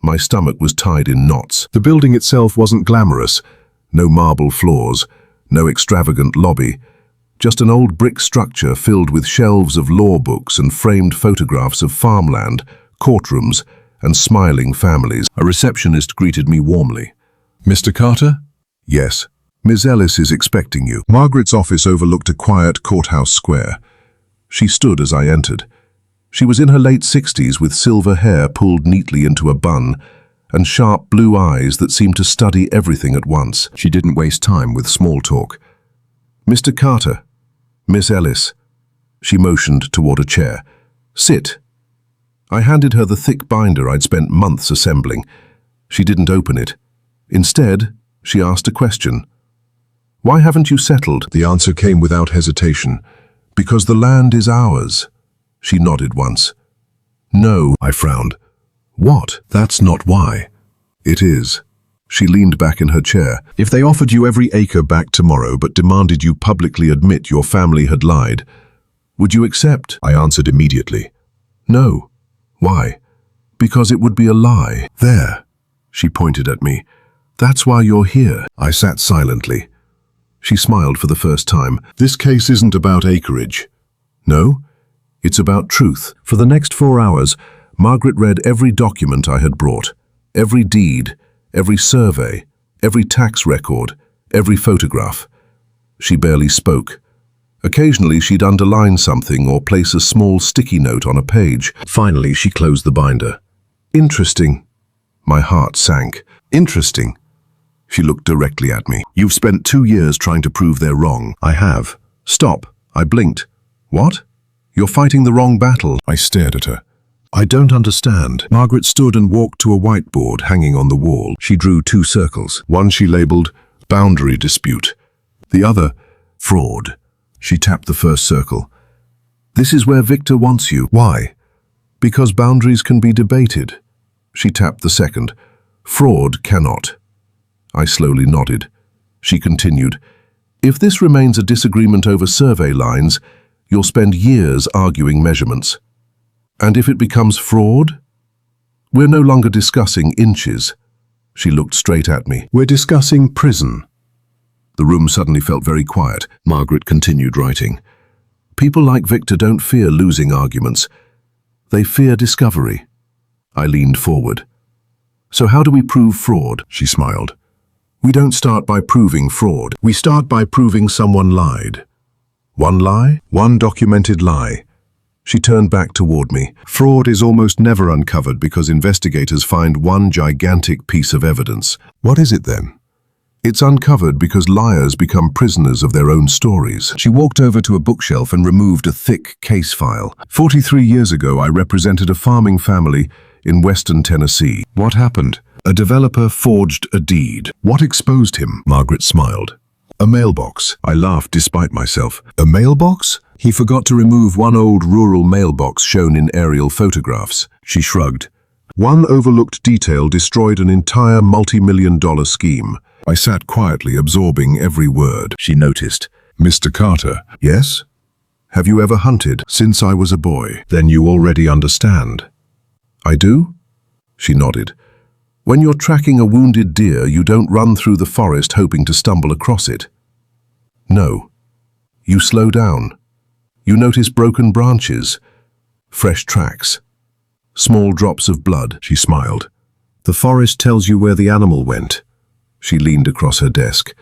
my stomach was tied in knots. The building itself wasn't glamorous. No marble floors, no extravagant lobby, just an old brick structure filled with shelves of law books and framed photographs of farmland, courtrooms, and smiling families. A receptionist greeted me warmly. "Mr. Carter?" "Yes. Ms. Ellis is expecting you." Margaret's office overlooked a quiet courthouse square. She stood as I entered. She was in her late 60s with silver hair pulled neatly into a bun and sharp blue eyes that seemed to study everything at once. She didn't waste time with small talk. "Mr. Carter, Miss Ellis." She motioned toward a chair. "Sit." I handed her the thick binder I'd spent months assembling. She didn't open it. Instead, she asked a question. "Why haven't you settled?" The answer came without hesitation. "Because the land is ours." She nodded once. "No," I frowned. "What? That's not why." "It is." She leaned back in her chair. "If they offered you every acre back tomorrow but demanded you publicly admit your family had lied, would you accept?" I answered immediately. "No." "Why?" "Because it would be a lie." "There." She pointed at me. "That's why you're here." I sat silently. She smiled for the first time. "This case isn't about acreage." "No? It's about truth." For the next 4 hours, Margaret read every document I had brought, every deed, every survey, every tax record, every photograph. She barely spoke. Occasionally she'd underline something or place a small sticky note on a page. Finally, she closed the binder. "Interesting." My heart sank. "Interesting." She looked directly at me. "You've spent 2 years trying to prove they're wrong." "I have." "Stop." I blinked. "What?" "You're fighting the wrong battle." I stared at her. "I don't understand." Margaret stood and walked to a whiteboard hanging on the wall. She drew 2 circles. One she labeled boundary dispute. The other, fraud. She tapped the first circle. "This is where Victor wants you." "Why?" "Because boundaries can be debated." She tapped the second. "Fraud cannot." I slowly nodded. She continued, "If this remains a disagreement over survey lines, you'll spend years arguing measurements. And if it becomes fraud? We're no longer discussing inches." She looked straight at me. "We're discussing prison." The room suddenly felt very quiet. Margaret continued writing. "People like Victor don't fear losing arguments. They fear discovery." I leaned forward. "So how do we prove fraud?" She smiled. "We don't start by proving fraud. We start by proving someone lied." "One lie? One documented lie." She turned back toward me. "Fraud is almost never uncovered because investigators find one gigantic piece of evidence." "What is it then?" "It's uncovered because liars become prisoners of their own stories." She walked over to a bookshelf and removed a thick case file. 43 years ago, I represented a farming family in western Tennessee. What happened? A developer forged a deed. What exposed him? Margaret smiled. "A mailbox." I laughed despite myself. "A mailbox?" "He forgot to remove one old rural mailbox shown in aerial photographs." She shrugged. "One overlooked detail destroyed an entire multi-million-dollar scheme." I sat quietly, absorbing every word. She noticed. "Mr. Carter." "Yes?" "Have you ever hunted?" "Since I was a boy." "Then you already understand." "I do?" She nodded. "When you're tracking a wounded deer, you don't run through the forest hoping to stumble across it." "No. You slow down. You notice broken branches, fresh tracks, small drops of blood." She smiled. "The forest tells you where the animal went." She leaned across her desk.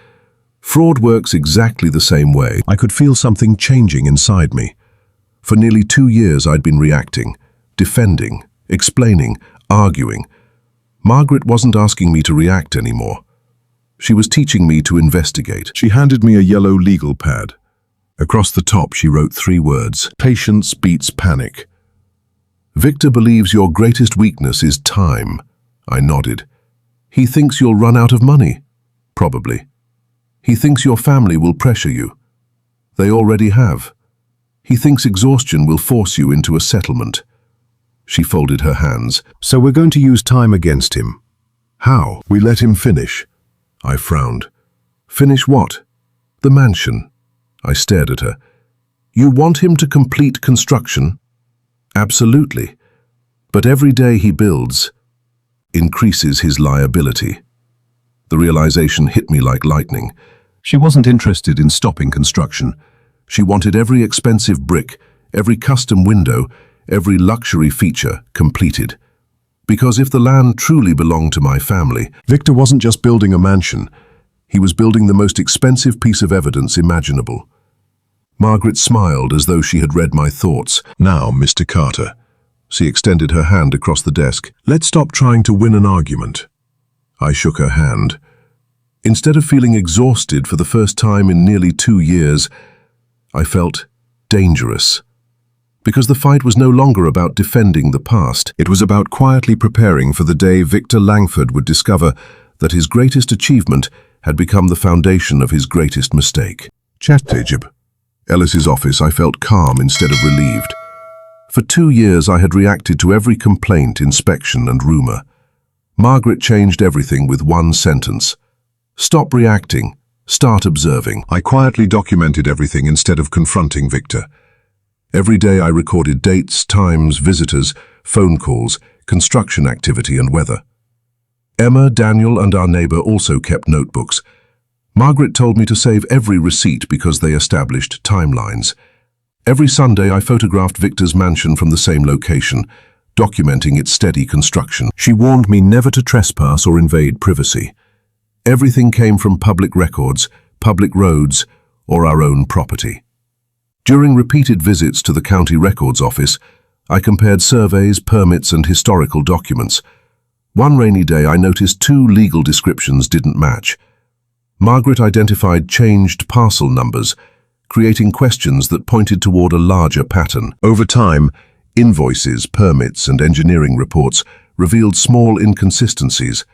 "Fraud works exactly the same way." I could feel something changing inside me. For nearly 2 years I'd been reacting, defending, explaining, arguing. Margaret wasn't asking me to react anymore. She was teaching me to investigate. She handed me a yellow legal pad. Across the top she wrote 3 words: "Patience beats panic." "Victor believes your greatest weakness is time." I nodded. "He thinks you'll run out of money." "Probably." "He thinks your family will pressure you." "They already have." "He thinks exhaustion will force you into a settlement." She folded her hands. "So we're going to use time against him." "How?" "We let him finish." I frowned. "Finish what?" "The mansion." I stared at her. "You want him to complete construction?" "Absolutely." But every day he builds increases his liability. The realization hit me like lightning. She wasn't interested in stopping construction. She wanted every expensive brick, every custom window, every luxury feature completed. Because if the land truly belonged to my family, Victor wasn't just building a mansion. He was building the most expensive piece of evidence imaginable. Margaret smiled as though she had read my thoughts. "Now, Mr. Carter." She extended her hand across the desk. "Let's stop trying to win an argument." I shook her hand. Instead of feeling exhausted for the first time in nearly 2 years, I felt dangerous. Because the fight was no longer about defending the past. It was about quietly preparing for the day Victor Langford would discover that his greatest achievement had become the foundation of his greatest mistake. Chattajib. Ellis's office, I felt calm instead of relieved. For 2 years I had reacted to every complaint, inspection and rumor. Margaret changed everything with one sentence. Stop reacting, start observing. I quietly documented everything instead of confronting Victor. Every day I recorded dates, times, visitors, phone calls, construction activity and weather. Emma, Daniel and our neighbor also kept notebooks. Margaret told me to save every receipt because they established timelines. Every Sunday I photographed Victor's mansion from the same location, documenting its steady construction. She warned me never to trespass or invade privacy. Everything came from public records, public roads, or our own property. During repeated visits to the county records office, I compared surveys, permits and historical documents. One rainy day I noticed 2 legal descriptions didn't match. Margaret identified changed parcel numbers, creating questions that pointed toward a larger pattern. Over time, invoices, permits and engineering reports revealed small inconsistencies.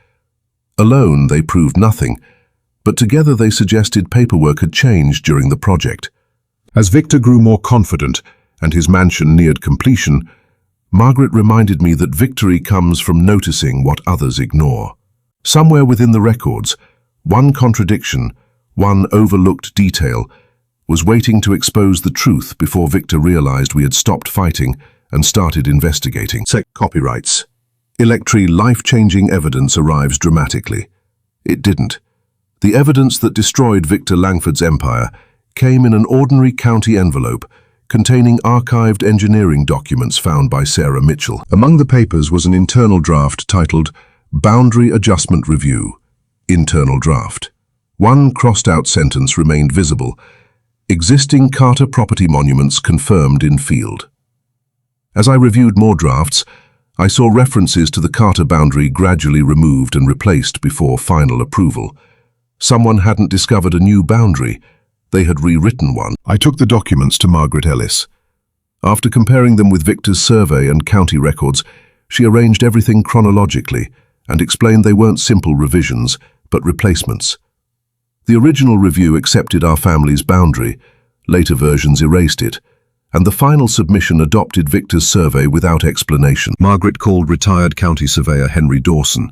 Alone, they proved nothing, but together they suggested paperwork had changed during the project. As Victor grew more confident and his mansion neared completion, Margaret reminded me that victory comes from noticing what others ignore. Somewhere within the records, one contradiction, one overlooked detail, was waiting to expose the truth before Victor realized we had stopped fighting and started investigating. Copyrights. Electri life-changing evidence arrives dramatically. It didn't. The evidence that destroyed Victor Langford's empire came in an ordinary county envelope containing archived engineering documents found by Sarah Mitchell. Among the papers was an internal draft titled Boundary Adjustment Review, Internal Draft. One crossed-out sentence remained visible: Existing Carter property monuments confirmed in field. As I reviewed more drafts, I saw references to the Carter boundary gradually removed and replaced before final approval. Someone hadn't discovered a new boundary. They had rewritten one. I took the documents to Margaret Ellis. After comparing them with Victor's survey and county records, she arranged everything chronologically and explained they weren't simple revisions, but replacements. The original review accepted our family's boundary, later versions erased it, and the final submission adopted Victor's survey without explanation. Margaret called retired county surveyor Henry Dawson.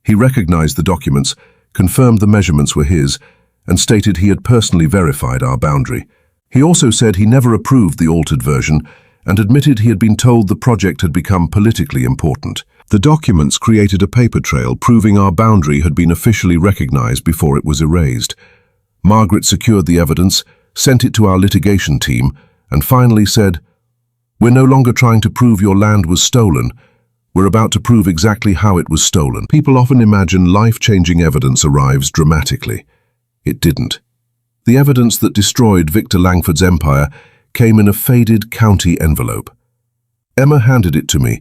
He recognized the documents, confirmed the measurements were his, and stated he had personally verified our boundary. He also said he never approved the altered version and admitted he had been told the project had become politically important. The documents created a paper trail proving our boundary had been officially recognized before it was erased. Margaret secured the evidence, sent it to our litigation team, and finally said, "We're no longer trying to prove your land was stolen. We're about to prove exactly how it was stolen." People often imagine life-changing evidence arrives dramatically. It didn't. The evidence that destroyed Victor Langford's empire came in a faded county envelope. Emma handed it to me,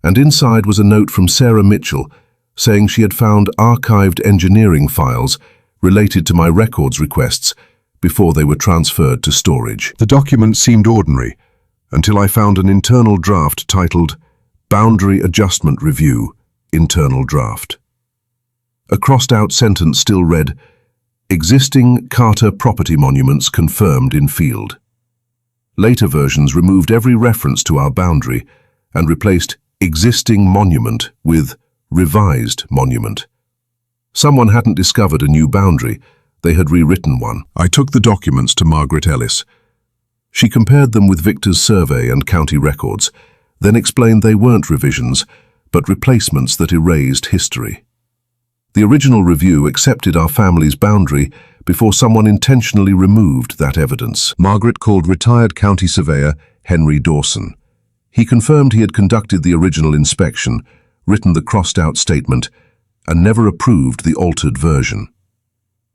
and inside was a note from Sarah Mitchell saying she had found archived engineering files related to my records requests before they were transferred to storage. The document seemed ordinary until I found an internal draft titled Boundary Adjustment Review, Internal Draft. A crossed-out sentence still read, Existing Carter property monuments confirmed in field. Later versions removed every reference to our boundary and replaced existing monument with revised monument. Someone hadn't discovered a new boundary, they had rewritten one. I took the documents to Margaret Ellis. She compared them with Victor's survey and county records. then explained they weren't revisions, but replacements that erased history. The original review accepted our family's boundary before someone intentionally removed that evidence. Margaret called retired county surveyor Henry Dawson. He confirmed he had conducted the original inspection, written the crossed-out statement, and never approved the altered version.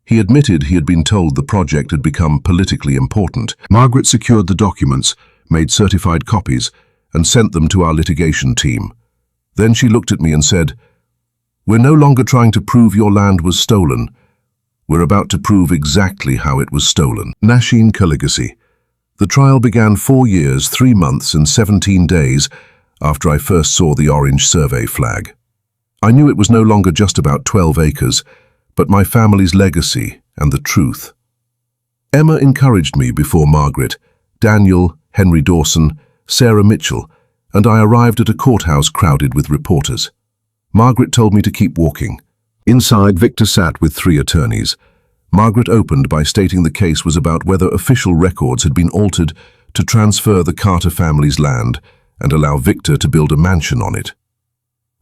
He admitted he had been told the project had become politically important. Margaret secured the documents, made certified copies, and sent them to our litigation team. Then she looked at me and said, "We're no longer trying to prove your land was stolen. We're about to prove exactly how it was stolen." Nasheen Caligacy. The trial began 4 years, 3 months, and 17 days after I first saw the orange survey flag. I knew it was no longer just about 12 acres, but my family's legacy and the truth. Emma encouraged me before Margaret, Daniel, Henry Dawson, Sarah Mitchell, and I arrived at a courthouse crowded with reporters. Margaret told me to keep walking. Inside, Victor sat with 3 attorneys. Margaret opened by stating the case was about whether official records had been altered to transfer the Carter family's land and allow Victor to build a mansion on it.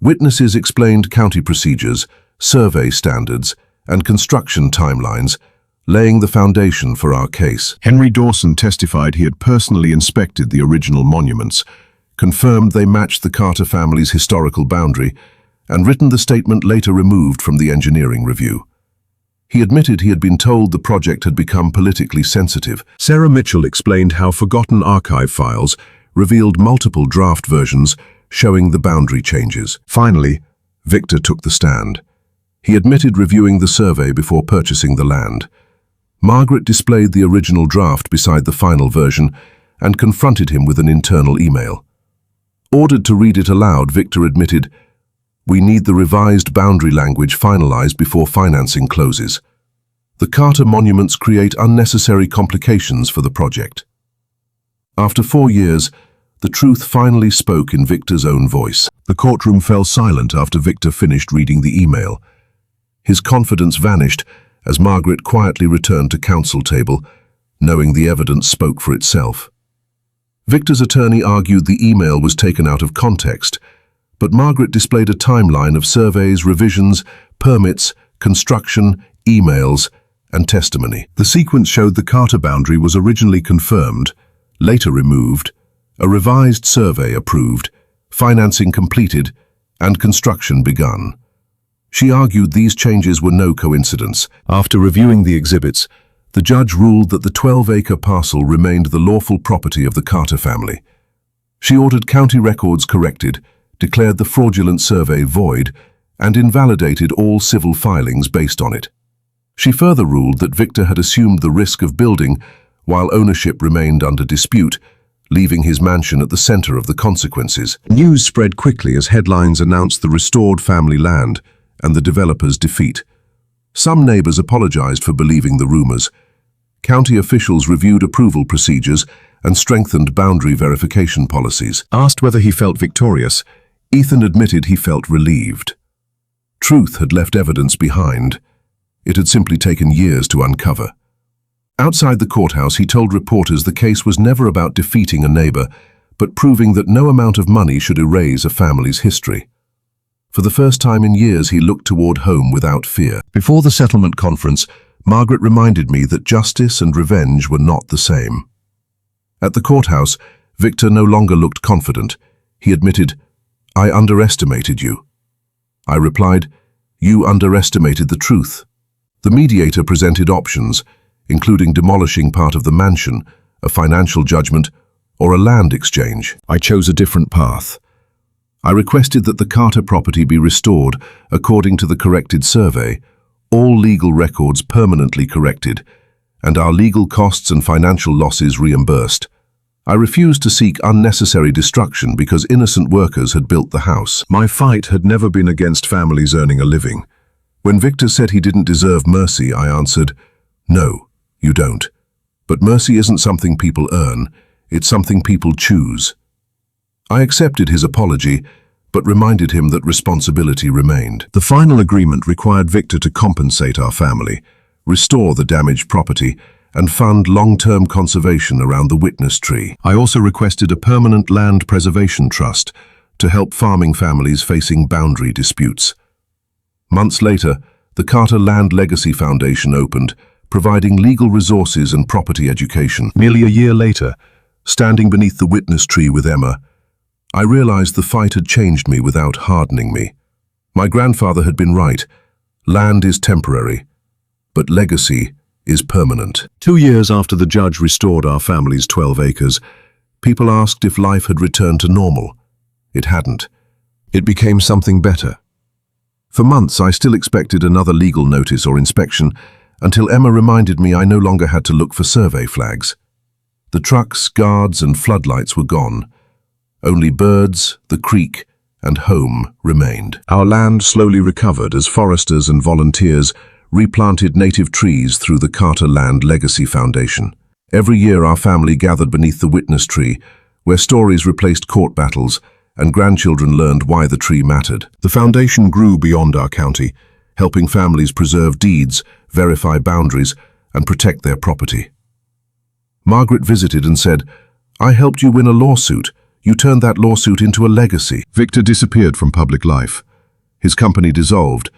Witnesses explained county procedures, survey standards, and construction timelines, laying the foundation for our case. Henry Dawson testified he had personally inspected the original monuments, confirmed they matched the Carter family's historical boundary, and written the statement later removed from the engineering review. He admitted he had been told the project had become politically sensitive. Sarah Mitchell explained how forgotten archive files revealed multiple draft versions showing the boundary changes. Finally, Victor took the stand. He admitted reviewing the survey before purchasing the land. Margaret displayed the original draft beside the final version and confronted him with an internal email. Ordered to read it aloud, Victor admitted, "We need the revised boundary language finalized before financing closes. The Carter monuments create unnecessary complications for the project." After 4 years, the truth finally spoke in Victor's own voice. The courtroom fell silent after Victor finished reading the email. His confidence vanished as Margaret quietly returned to counsel table, knowing the evidence spoke for itself. Victor's attorney argued the email was taken out of context, but Margaret displayed a timeline of surveys, revisions, permits, construction, emails, and testimony. The sequence showed the Carter boundary was originally confirmed, later removed, a revised survey approved, financing completed, and construction begun. She argued these changes were no coincidence. After reviewing the exhibits, the judge ruled that the 12-acre parcel remained the lawful property of the Carter family. She ordered county records corrected, declared the fraudulent survey void, and invalidated all civil filings based on it. She further ruled that Victor had assumed the risk of building while ownership remained under dispute, leaving his mansion at the center of the consequences. News spread quickly as headlines announced the restored family land and the developer's defeat. Some neighbors apologized for believing the rumors. County officials reviewed approval procedures and strengthened boundary verification policies. Asked whether he felt victorious, Ethan admitted he felt relieved. Truth had left evidence behind. It had simply taken years to uncover. Outside the courthouse, he told reporters the case was never about defeating a neighbor, but proving that no amount of money should erase a family's history. For the first time in years, he looked toward home without fear. Before the settlement conference, Margaret reminded me that justice and revenge were not the same. At the courthouse, Victor no longer looked confident. He admitted, "I underestimated you." I replied, "You underestimated the truth." The mediator presented options, including demolishing part of the mansion, a financial judgment, or a land exchange. I chose a different path. I requested that the Carter property be restored according to the corrected survey, all legal records permanently corrected, and our legal costs and financial losses reimbursed. I refused to seek unnecessary destruction because innocent workers had built the house. My fight had never been against families earning a living. When Victor said he didn't deserve mercy, I answered, "No, you don't. But mercy isn't something people earn, it's something people choose." I accepted his apology, but reminded him that responsibility remained. The final agreement required Victor to compensate our family, restore the damaged property, and fund long-term conservation around the witness tree. I also requested a permanent land preservation trust to help farming families facing boundary disputes. Months later, the Carter Land Legacy Foundation opened, providing legal resources and property education. Nearly a year later, standing beneath the witness tree with Emma, I realized the fight had changed me without hardening me. My grandfather had been right. Land is temporary, but legacy is permanent. 2 years after the judge restored our family's 12 acres, people asked if life had returned to normal. It hadn't. It became something better. For months, I still expected another legal notice or inspection until Emma reminded me I no longer had to look for survey flags. The trucks, guards, and floodlights were gone. Only birds, the creek, and home remained. Our land slowly recovered as foresters and volunteers replanted native trees through the Carter Land Legacy Foundation. Every year our family gathered beneath the witness tree, where stories replaced court battles and grandchildren learned why the tree mattered. The foundation grew beyond our county, helping families preserve deeds, verify boundaries, and protect their property. Margaret visited and said, "I helped you win a lawsuit. You turned that lawsuit into a legacy." Victor disappeared from public life. His company dissolved,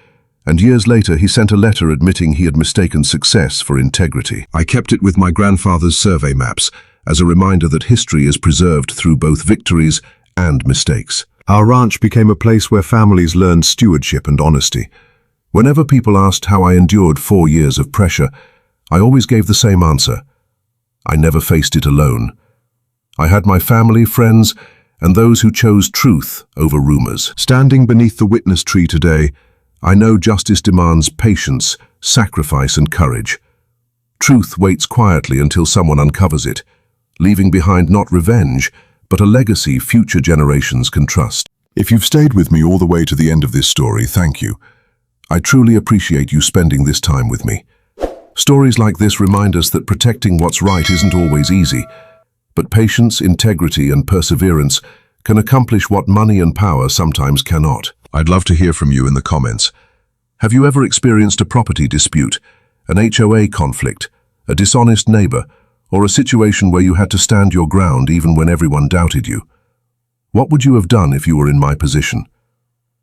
and years later he sent a letter admitting he had mistaken success for integrity. I kept it with my grandfather's survey maps as a reminder that history is preserved through both victories and mistakes. Our ranch became a place where families learned stewardship and honesty. Whenever people asked how I endured 4 years of pressure, I always gave the same answer. I never faced it alone. I had my family, friends, and those who chose truth over rumors. Standing beneath the witness tree today, I know justice demands patience, sacrifice, and courage. Truth waits quietly until someone uncovers it, leaving behind not revenge, but a legacy future generations can trust. If you've stayed with me all the way to the end of this story, thank you. I truly appreciate you spending this time with me. Stories like this remind us that protecting what's right isn't always easy, but patience, integrity, and perseverance can accomplish what money and power sometimes cannot. I'd love to hear from you in the comments. Have you ever experienced a property dispute, an HOA conflict, a dishonest neighbor, or a situation where you had to stand your ground even when everyone doubted you? What would you have done if you were in my position?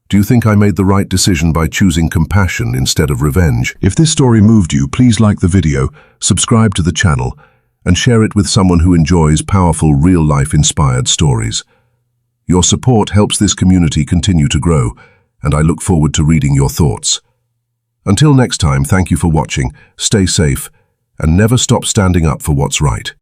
Do you think I made the right decision by choosing compassion instead of revenge? If this story moved you, please like the video, subscribe to the channel, and share it with someone who enjoys powerful, real-life inspired stories. Your support helps this community continue to grow, and I look forward to reading your thoughts. Until next time, thank you for watching, stay safe, and never stop standing up for what's right.